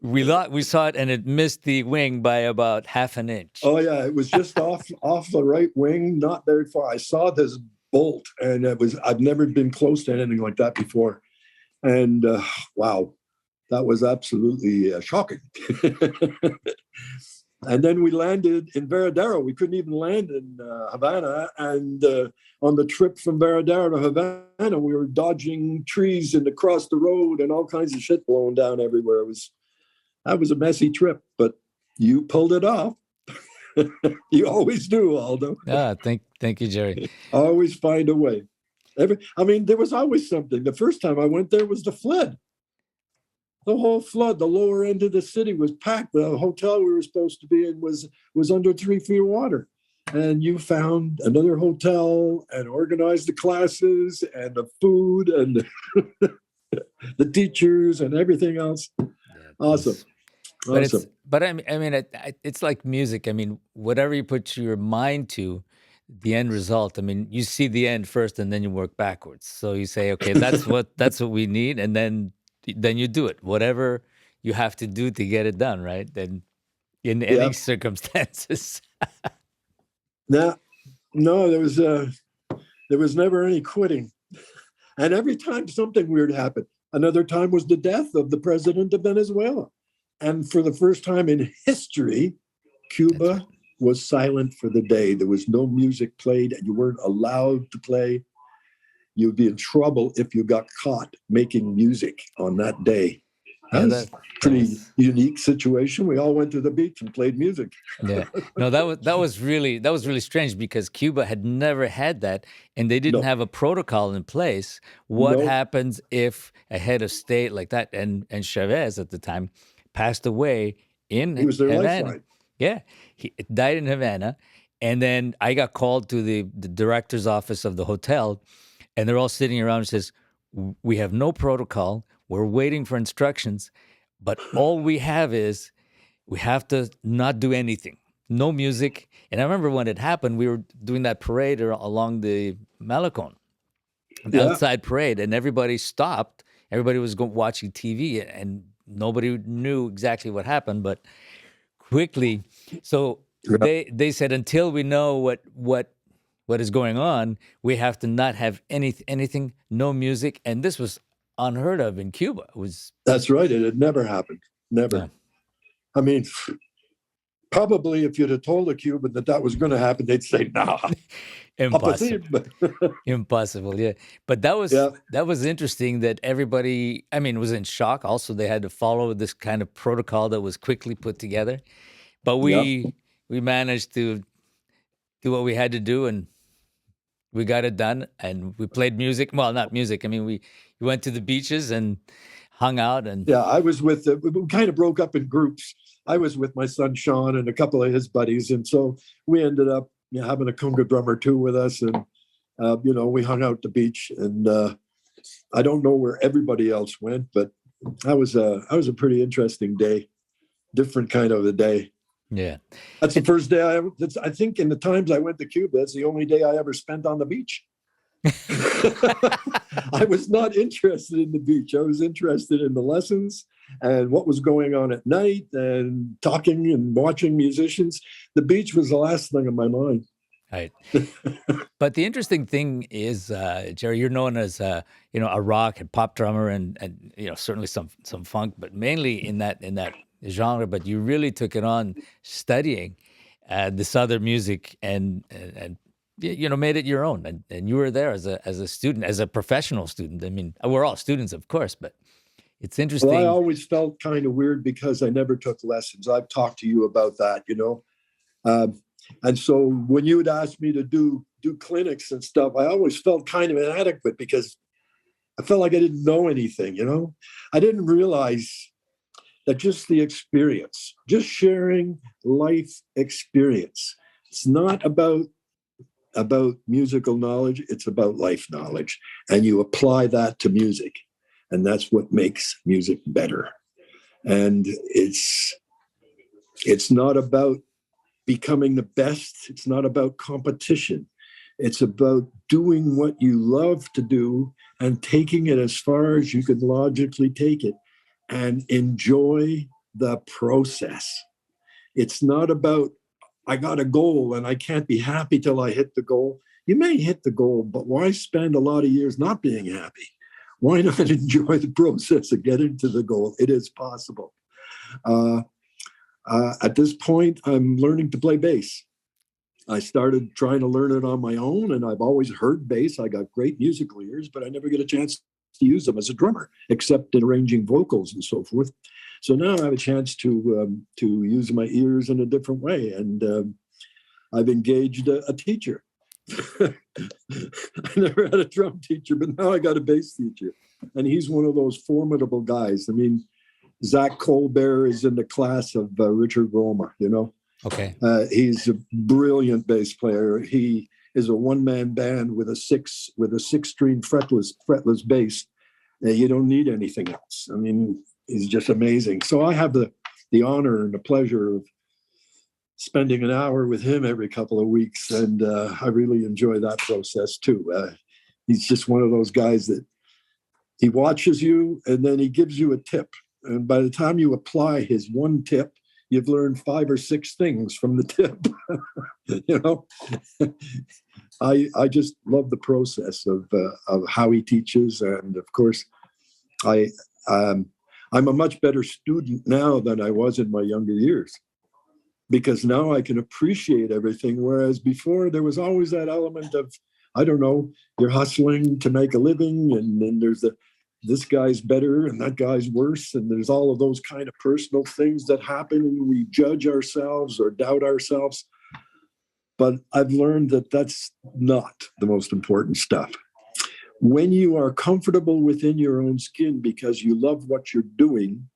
We saw it, and it missed the wing by about half an inch. Oh, yeah. It was just off the right wing, not very far. I saw this bolt, and I've never been close to anything like that before. And wow, that was absolutely shocking. And then we landed in Veradero. We couldn't even land in Havana. And on the trip from Veradero to Havana, we were dodging trees and across the road and all kinds of shit blowing down everywhere. That was a messy trip, but you pulled it off. You always do, Aldo. Thank you, Jerry. Always find a way. There was always something. The first time I went there was the flood. The whole flood, the lower end of the city was packed. The hotel we were supposed to be in was under 3 feet of water. And you found another hotel and organized the classes and the food and the teachers and everything else. Awesome. But I mean, it's like music. I mean, whatever you put your mind to, the end result. I mean, you see the end first, and then you work backwards. So you say, okay, that's what we need, and then you do it, whatever you have to do to get it done, right? Then in any Yeah. circumstances. Now, no, there was never any quitting. And every time something weird happened, another time was the death of the president of Venezuela. And for the first time in history, That's right. Cuba was silent for the day. There was no music played, and you weren't allowed to play. You'd be in trouble if you got caught making music on that day. That Yeah, was a that pretty was unique situation. We all went to the beach and played music. yeah. No, that was really strange because Cuba had never had that, and they didn't No, have a protocol in place. What no, happens if a head of state like that, and Chavez at the time passed away he in was their Havana? lifeline. Yeah, he died in Havana, and then I got called to the director's office of the hotel, and they're all sitting around and says, We have no protocol. We're waiting for instructions, but all we have is we have to not do anything, no music." And I remember when it happened, we were doing that parade along the Malecon, the Yeah, outside parade, and everybody stopped. Everybody was watching TV, and nobody knew exactly what happened, but quickly. So yeah, they said, until we know what is going on, we have to not have anything, no music, and this was unheard of in Cuba. It was that's right. It had never happened. yeah, Never. I mean, probably if you'd have told a Cuban that that was going to happen, they'd say, nah, impossible. impossible. Impossible, yeah. But that was Yeah, that was interesting that everybody, I mean, was in shock. Also, they had to follow this kind of protocol that was quickly put together. But yeah. we managed to do what we had to do, and we got it done. And we played music. Well, not music. I mean, we went to the beaches and hung out. And Yeah, I was with, we kind of broke up in groups. I was with my son, Sean, and a couple of his buddies. And so we ended up having a conga drum or two with us. And, we hung out at the beach. And I don't know where everybody else went, but that was a pretty interesting day, different kind of a day. yeah, That's the first day I think in the times I went to Cuba, it's the only day I ever spent on the beach. I was not interested in the beach. I was interested in the lessons and what was going on at night and talking and watching musicians. The beach was the last thing on my mind. right. But the interesting thing is, Jerry, you're known as a rock and pop drummer, and certainly some funk, but mainly in that genre. But you really took it on studying this other music, and made it your own. And you were there as a student, as a professional student. I mean, we're all students, of course, but it's Well, I interesting. always felt kind of weird because I never took lessons. I've talked to you about that. Um, and so when you would ask me to do clinics and stuff, I always felt kind of inadequate because I felt like I didn't know anything. I didn't realize that just the experience, just sharing life experience. It's not about musical knowledge, it's about life knowledge. And you apply that to music. And that's what makes music better. And it's not about becoming the best. It's not about competition. It's about doing what you love to do and taking it as far as you can logically take it and enjoy the process. It's not about, I got a goal and I can't be happy till I hit the goal. You may hit the goal, but why spend a lot of years not being happy? Why not enjoy the process of getting to the goal? It is possible. Uh, at this point, I'm learning to play bass. I started trying to learn it on my own, and I've always heard bass. I got great musical ears, but I never get a chance to use them as a drummer, except in arranging vocals and so forth. So now I have a chance to use my ears in a different way, and I've engaged a teacher. I never had a drum teacher, but now I got a bass teacher, and he's one of those formidable guys. I mean, Zach Colbert is in the class of Richard Roma. Okay. He's a brilliant bass player. He is a one-man band with a six-string fretless bass. You don't need anything else. I mean, he's just amazing. So I have the honor and the pleasure spending an hour with him every couple of weeks, and I really enjoy that process too. He's just one of those guys that he watches you and then he gives you a tip, and by the time you apply his one tip, you've learned 5 or 6 things from the tip. You know, I just love the process of how he teaches, and of course, I I'm a much better student now than I was in my younger years, because now I can appreciate everything. Whereas before, there was always that element of, I don't know, you're hustling to make a living, and then there's this guy's better and that guy's worse, and there's all of those kind of personal things that happen, and we judge ourselves or doubt ourselves. But I've learned that that's not the most important stuff. When you are comfortable within your own skin because you love what you're doing,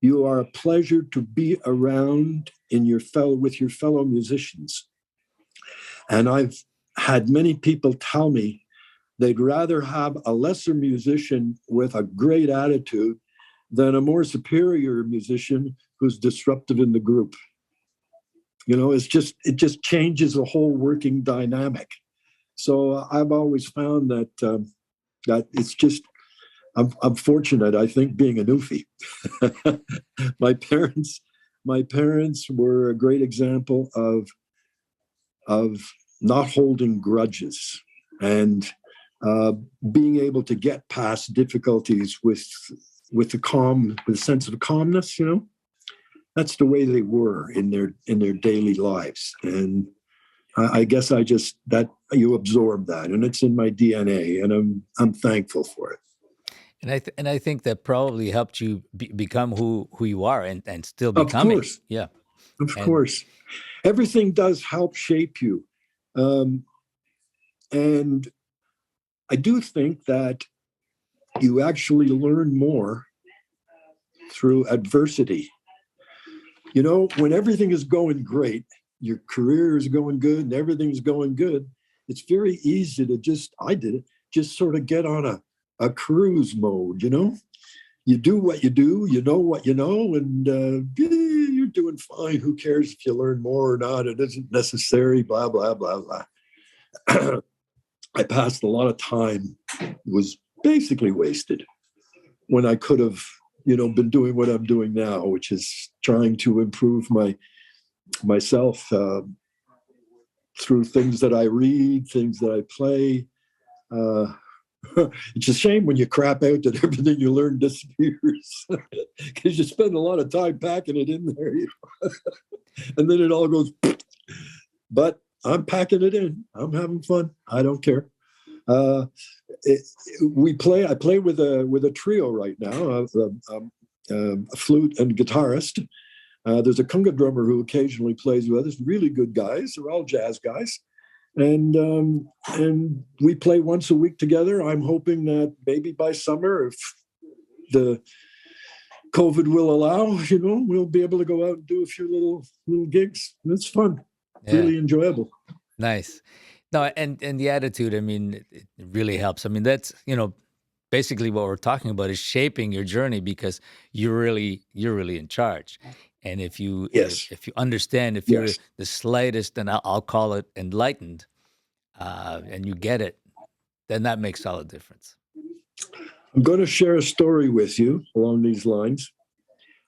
you are a pleasure to be around with your fellow musicians. And I've had many people tell me they'd rather have a lesser musician with a great attitude than a more superior musician who's disruptive in the group. You know, it just changes the whole working dynamic. So I've always found that that it's just, I'm fortunate, I think, being a newfie. My parents were a great example of not holding grudges and being able to get past difficulties with a sense of calmness. You know, that's the way they were in their daily lives, and I guess that you absorb that, and it's in my DNA, and I'm thankful for it. And I think that probably helped you become who you are and still Of becoming. course, Yeah. of And course, everything does help shape you, and I do think that you actually learn more through adversity. You know, when everything is going great, your career is going good, and everything's going good, it's very easy to just sort of get on a cruise mode, you know? You do what you do, you know what you know, and you're doing fine. Who cares if you learn more or not? It isn't necessary, blah, blah, blah, blah. I passed a lot of time, was basically wasted when I could have, been doing what I'm doing now, which is trying to improve myself through things that I read, things that I play. It's a shame when you crap out that everything you learn disappears, because you spend a lot of time packing it in there, and then it all goes. But I'm packing it in. I'm having fun. I don't care. I play with a trio right now, a flute and guitarist. There's a conga drummer who occasionally plays with us. Really good guys. They're all jazz guys, and we play once a week together. I'm hoping that maybe by summer, if the COVID will allow, we'll be able to go out and do a few little gigs. It's fun, yeah, really enjoyable. nice. No, and the attitude, I mean, it really helps. I mean, that's, basically what we're talking about is shaping your journey, because you're really in charge. And if you Yes, if you understand, if you're yes. the slightest, and I'll call it enlightened, and you get it, then that makes all the difference. I'm going to share a story with you along these lines.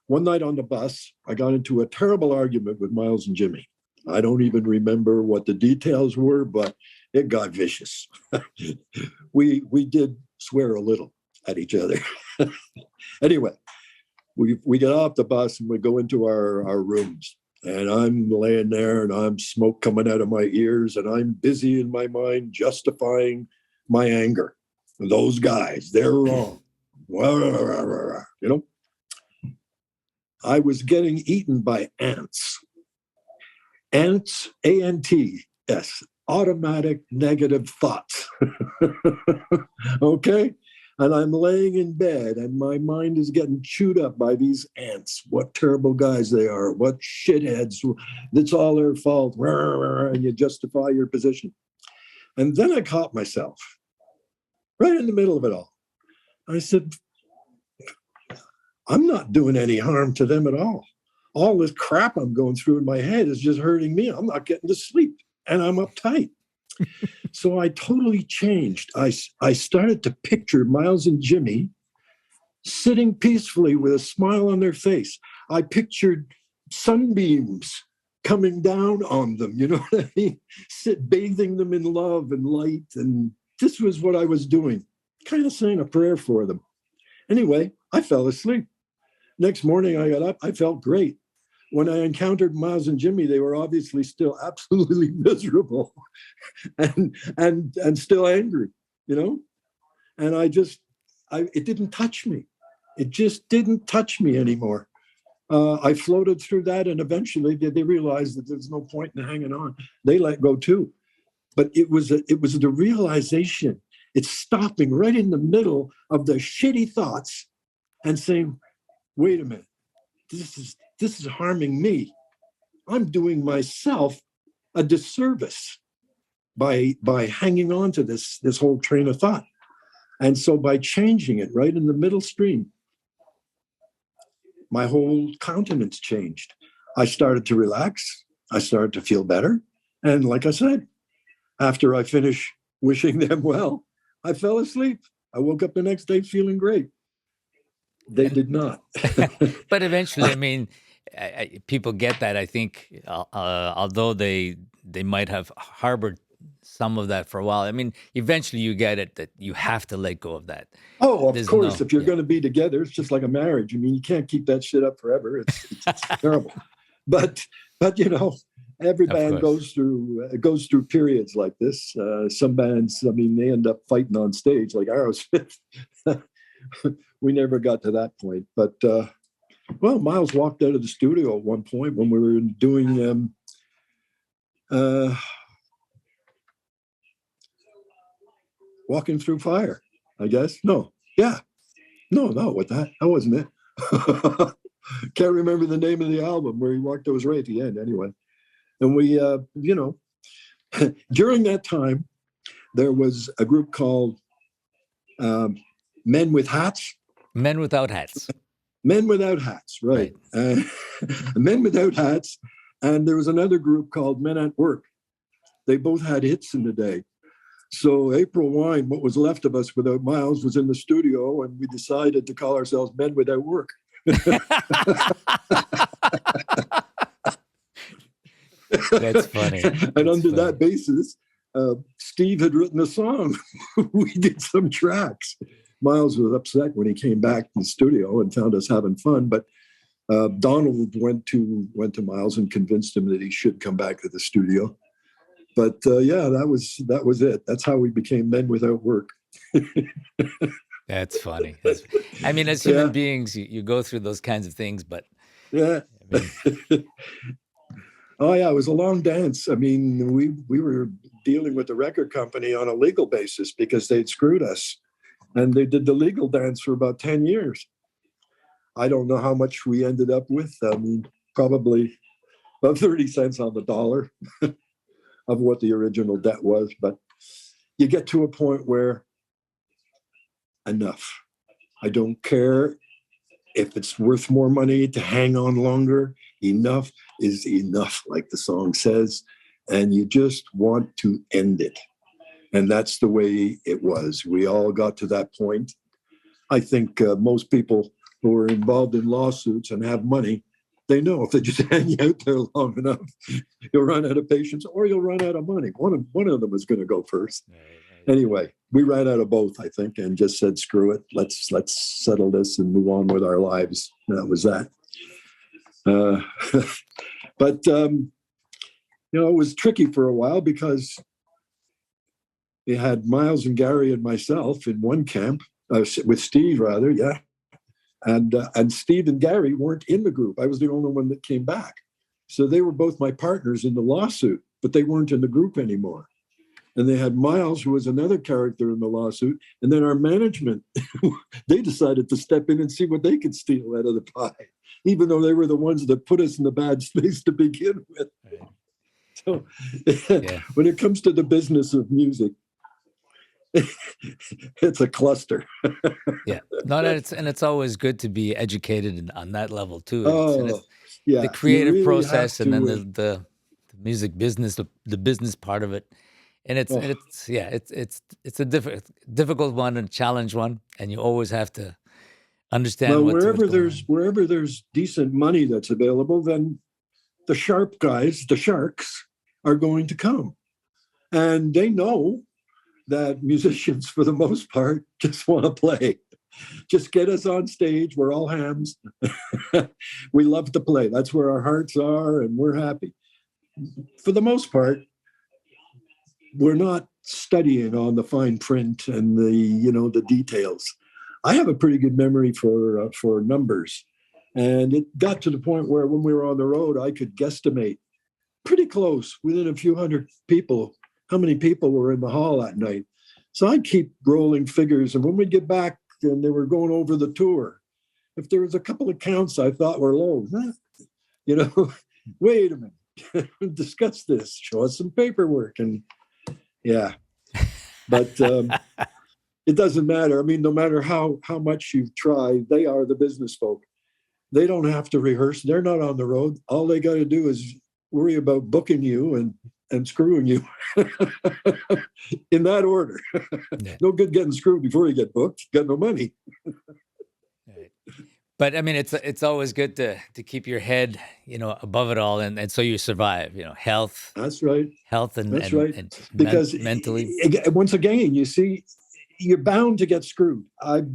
One night on the bus, I got into a terrible argument with Miles and Jimmy. I don't even remember what the details were, but it got vicious. We did swear a little at each other. Anyway, we get off the bus and we go into our rooms. And I'm laying there and I'm smoke coming out of my ears, and I'm busy in my mind justifying my anger. Those guys, they're wrong. I was getting eaten by ants. Ants, ANTS, automatic negative thoughts. Okay? And I'm laying in bed and my mind is getting chewed up by these ants. What terrible guys they are. What shitheads. That's all their fault. And you justify your position. And then I caught myself right in the middle of it all. I said, I'm not doing any harm to them at all. all this crap I'm going through in my head is just hurting me. I'm not getting to sleep and I'm uptight. So I totally changed. I started to picture Miles and Jimmy sitting peacefully with a smile on their face. I pictured sunbeams coming down on them, you know what I mean? Bathing them in love and light. And this was what I was doing, kind of saying a prayer for them. Anyway, I fell asleep. Next morning, I got up. I felt great. When I encountered Miles and Jimmy, they were obviously still absolutely miserable and still angry, you know? And it didn't touch me. It just didn't touch me anymore. I floated through that, and eventually they realized that there's no point in hanging on. They let go too. But it was the realization. It's stopping right in the middle of the shitty thoughts and saying, wait a minute, this is harming me. I'm doing myself a disservice by hanging on to this whole train of thought. And so by changing it right in the middle stream, my whole countenance changed. I started to relax. I started to feel better. And like I said, after I finished wishing them well, I fell asleep. I woke up the next day feeling great. They did not. But eventually, I mean, people get that. I think, although they might have harbored some of that for a while, I mean, eventually you get it that you have to let go of that. Oh, of course. If you're going to be together, it's just like a marriage. I mean, you can't keep that shit up forever. It's terrible. But you know, every band goes through periods like this. Some bands, I mean, they end up fighting on stage, like Aerosmith. We never got to that point. But well, Miles walked out of the studio at one point when we were doing Walking Through Fire, I guess. No, what that wasn't it. Can't remember the name of the album where he walked. It was right at the end anyway. And we, you know, during that time, there was a group called Men with Hats. Men Without Hats. Men Without Hats, right. Men Without Hats. And there was another group called Men at Work. They both had hits in the day. So April Wine, what was left of us without Miles, was in the studio, and we decided to call ourselves Men Without Work. That's funny. And under that basis, Steve had written a song. We did some tracks. Miles was upset when he came back to the studio and found us having fun, but Donald went to Miles and convinced him that he should come back to the studio. But yeah, that was it. That's how we became Men Without Work. That's funny. I mean, as human beings, you go through those kinds of things, but yeah. I mean, oh yeah, it was a long dance. I mean, we were dealing with the record company on a legal basis because they'd screwed us. And they did the legal dance for about 10 years. I don't know how much we ended up with. I mean, probably about 30 cents on the dollar of what the original debt was. But you get to a point where enough. I don't care if it's worth more money to hang on longer. Enough is enough, like the song says. And you just want to end it. And that's the way it was. We all got to that point. I think most people who are involved in lawsuits and have money, they know if they just hang out there long enough, you'll run out of patience or you'll run out of money. One of them is going to go first. Anyway, we ran out of both, I think, and just said, screw it. Let's settle this and move on with our lives. And that was that. But, you know, it was tricky for a while because they had Miles and Gary and myself in one camp, with Steve rather, yeah. And Steve and Gary weren't in the group. I was the only one that came back. So they were both my partners in the lawsuit, but they weren't in the group anymore. And they had Miles, who was another character in the lawsuit. And then our management, they decided to step in and see what they could steal out of the pie, even though they were the ones that put us in the bad space to begin with. So when it comes to the business of music, it's a cluster. Yeah, no, it's always good to be educated on that level too. the Yeah, you creative really have process, and then to. the music business, the business part of it. And Oh, it's yeah, it's a difficult one and challenge one, and you always have to understand well, what's going on. wherever there's decent money that's available, then the sharp guys, the sharks, are going to come, and they know that musicians, for the most part, just want to play. Just get us on stage. We're all hams. We love to play. That's where our hearts are, and we're happy. For the most part, we're not studying on the fine print and the details. I have a pretty good memory for numbers, and it got to the point where when we were on the road, I could guesstimate pretty close within a few hundred people how many people were in the hall that night. So I'd keep rolling figures, and when we'd get back and they were going over the tour, if there was a couple of counts I thought were low, you know, wait a minute, discuss this, show us some paperwork, and yeah, but it doesn't matter. I mean, no matter how much you've tried, they are the business folk. They don't have to rehearse. They're not on the road. All they got to do is worry about booking you and screwing you in that order. Yeah. No good getting screwed before you get booked. You got no money. Right. But I mean, it's always good to keep your head, above it all, and so you survive. That's right. Health and That's right. and Because mentally. once again, you see, you're bound to get screwed. I've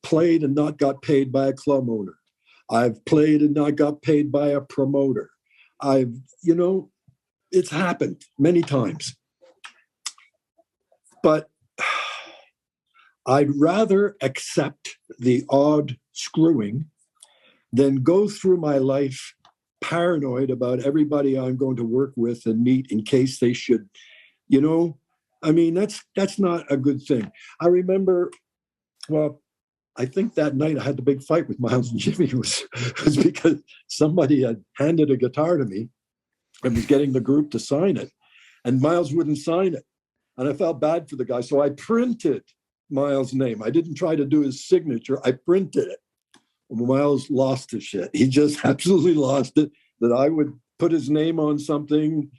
played and not got paid by a club owner. I've played and not got paid by a promoter. It's happened many times. But I'd rather accept the odd screwing than go through my life paranoid about everybody I'm going to work with and meet in case they should, I mean, that's not a good thing. I remember, well, I think that night I had the big fight with Miles and Jimmy was because somebody had handed a guitar to me and was getting the group to sign it, and Miles wouldn't sign it. And I felt bad for the guy. So I printed Miles' name. I didn't try to do his signature. I printed it. Miles lost his shit. He just absolutely lost it, that I would put his name on something.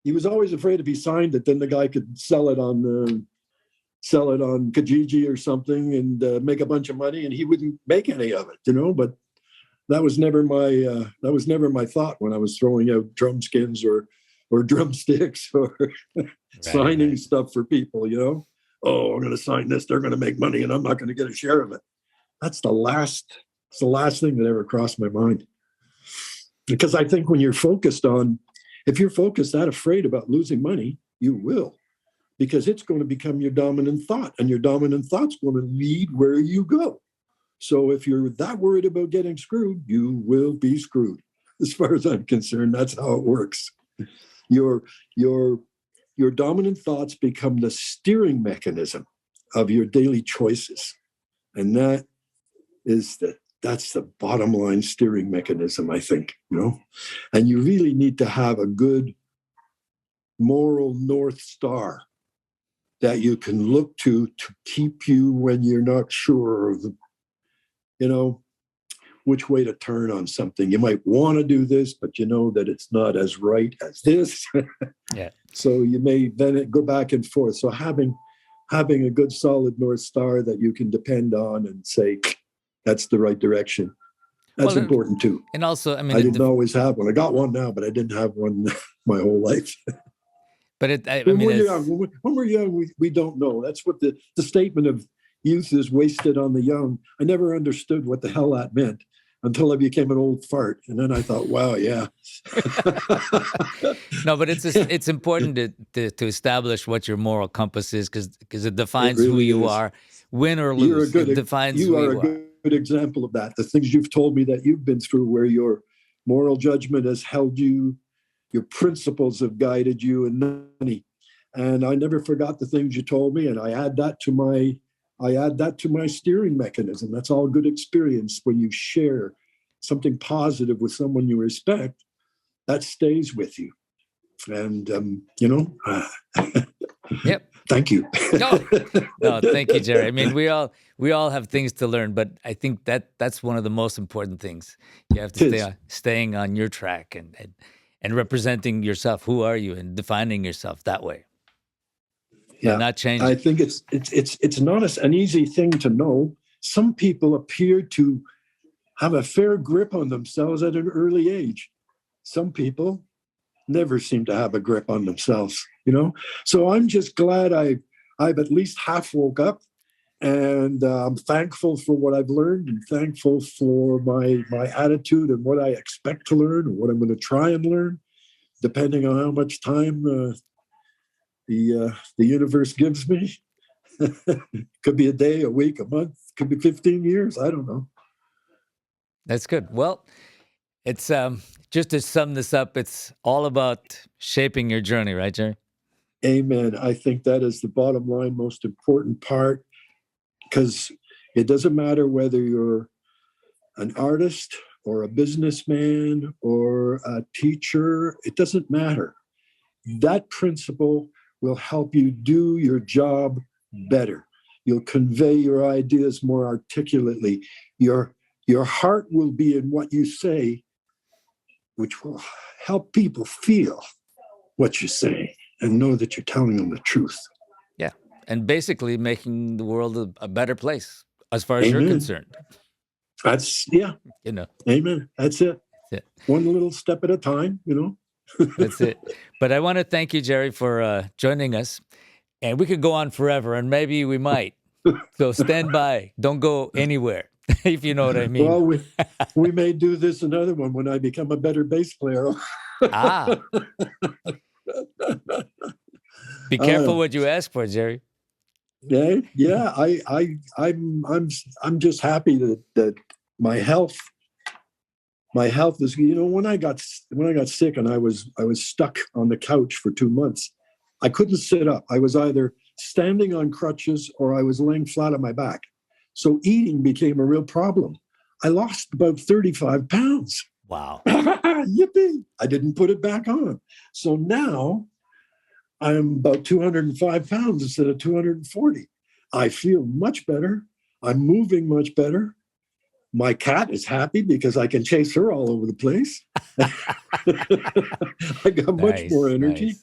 He was always afraid if he signed it, then the guy could sell it on Kijiji or something and make a bunch of money, and he wouldn't make any of it, But that was never my thought when I was throwing out drum skins or drumsticks or signing Right. stuff for people. Oh, I'm going to sign this. They're going to make money, and I'm not going to get a share of it. That's the last thing that ever crossed my mind. Because I think when if you're focused that afraid about losing money, you will. Because it's going to become your dominant thought, and your dominant thought's going to lead where you go. So if you're that worried about getting screwed, you will be screwed. As far as I'm concerned, that's how it works. Your dominant thoughts become the steering mechanism of your daily choices, and that's the bottom line steering mechanism, I think. And you really need to have a good moral North Star that you can look to keep you when you're not sure of which way to turn on something. You might want to do this, but you know that it's not as right as this. Yeah. So you may then go back and forth. So having a good solid North Star that you can depend on and say, that's the right direction. That's important too. And also, I mean, I didn't always have one. I got one now, but I didn't have one my whole life. But when we're young, we don't know. That's what the statement of youth is wasted on the young. I never understood what the hell that meant until I became an old fart. And then I thought, wow, yeah. No, but it's important to establish what your moral compass is, because it defines really who you is. are, win or lose. It defines you who are you a are. good example of that. The things you've told me that you've been through, where your moral judgment has held you, your principles have guided you, and money. And I never forgot the things you told me, and I add that to my steering mechanism. That's all good experience. When you share something positive with someone you respect, that stays with you. And Yep. Thank you. No, no, thank you, Jerry. I mean, we all have things to learn, but I think that's one of the most important things. You have to It is. staying on your track and representing yourself. Who are you, and defining yourself that way, and Yeah, not I changing. think it's not an easy thing to know. Some people appear to have a fair grip on themselves at an early age. Some people never seem to have a grip on themselves, you know. So I'm just glad I've at least half woke up, and I'm thankful for what I've learned, and thankful for my attitude and what I expect to learn and what I'm going to try and learn, depending on how much time the universe gives me. Could be a day, a week, a month, could be 15 years. I don't know. That's good. Well, it's just to sum this up, it's all about shaping your journey, right, Jerry? Amen. I think that is the bottom line, most important part, because it doesn't matter whether you're an artist or a businessman or a teacher, it doesn't matter. That principle will help you do your job better. You'll convey your ideas more articulately. Your heart will be in what you say, which will help people feel what you say and know that you're telling them the truth. Yeah, and basically making the world a better place as far as you're Amen. concerned. That's, yeah. You know, Amen. That's it. that's it. One little step at a time, you know. That's it. But I want to thank you, Jerry, for joining us. And we could go on forever, and maybe we might. So stand by. Don't go anywhere, if you know what I mean. Well, we may do this another one when I become a better bass player. Ah, be careful what you ask for, Jerry. Yeah, yeah. I'm just happy that my health is, you know, when I got sick and I was stuck on the couch for 2 months. I couldn't sit up. I was either standing on crutches or I was laying flat on my back. So eating became a real problem. I lost about 35 pounds. Wow. Yippee! I didn't put it back on. So now I'm about 205 pounds instead of 240. I feel much better. I'm moving much better. My cat is happy because I can chase her all over the place. I got much more energy. Nice.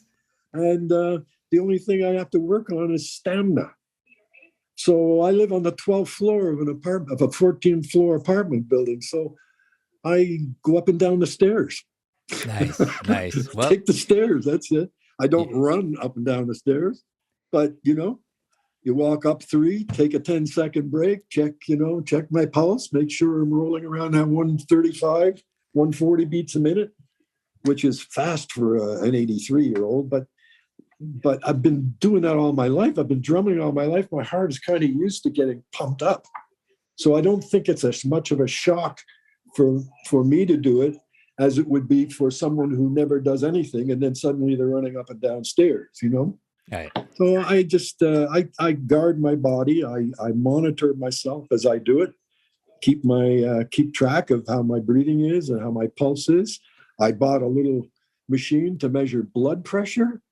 And the only thing I have to work on is stamina. So I live on the 12th floor of a 14th floor apartment building. So I go up and down the stairs. Nice. Well, Take the stairs. That's it. I don't yeah, run up and down the stairs, but you walk up 3, take a 10-second break, check my pulse, make sure I'm rolling around at 135, 140 beats a minute, which is fast for an 83-year-old. But I've been doing that all my life. I've been drumming all my life. My heart is kind of used to getting pumped up. So I don't think it's as much of a shock for me to do it as it would be for someone who never does anything and then suddenly they're running up and down stairs, all right. So I just I guard my body. I monitor myself as I do it. Keep track of how my breathing is and how my pulse is. I bought a little machine to measure blood pressure.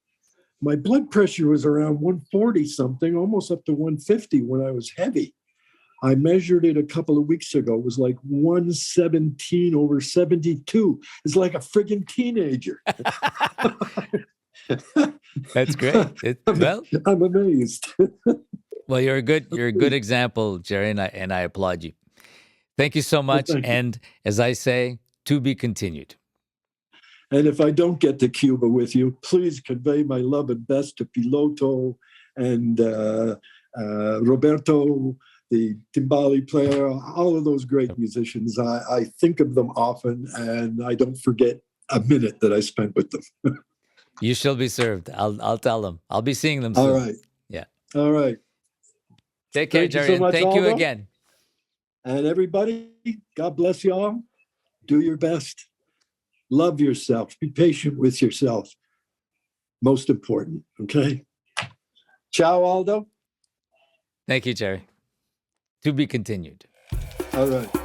My blood pressure was around 140 something, almost up to 150 when I was heavy. I measured it a couple of weeks ago. It was like 117/72. It's like a friggin' teenager. That's great. I'm amazed. Well, you're a good example, Jerry, and I applaud you. Thank you so much. Thank you. And as I say, to be continued. And if I don't get to Cuba with you, please convey my love and best to Piloto and Roberto, the timbali player, all of those great musicians. I think of them often, and I don't forget a minute that I spent with them. You shall be served. I'll tell them. I'll be seeing them soon. All right. Yeah. All right. Take care, Thank you Jerry, so and much, thank you Aldo. again. And everybody, God bless you all. Do your best. Love yourself. Be patient with yourself. Most important. Okay. Ciao, Aldo. Thank you, Jerry. To be continued. All right.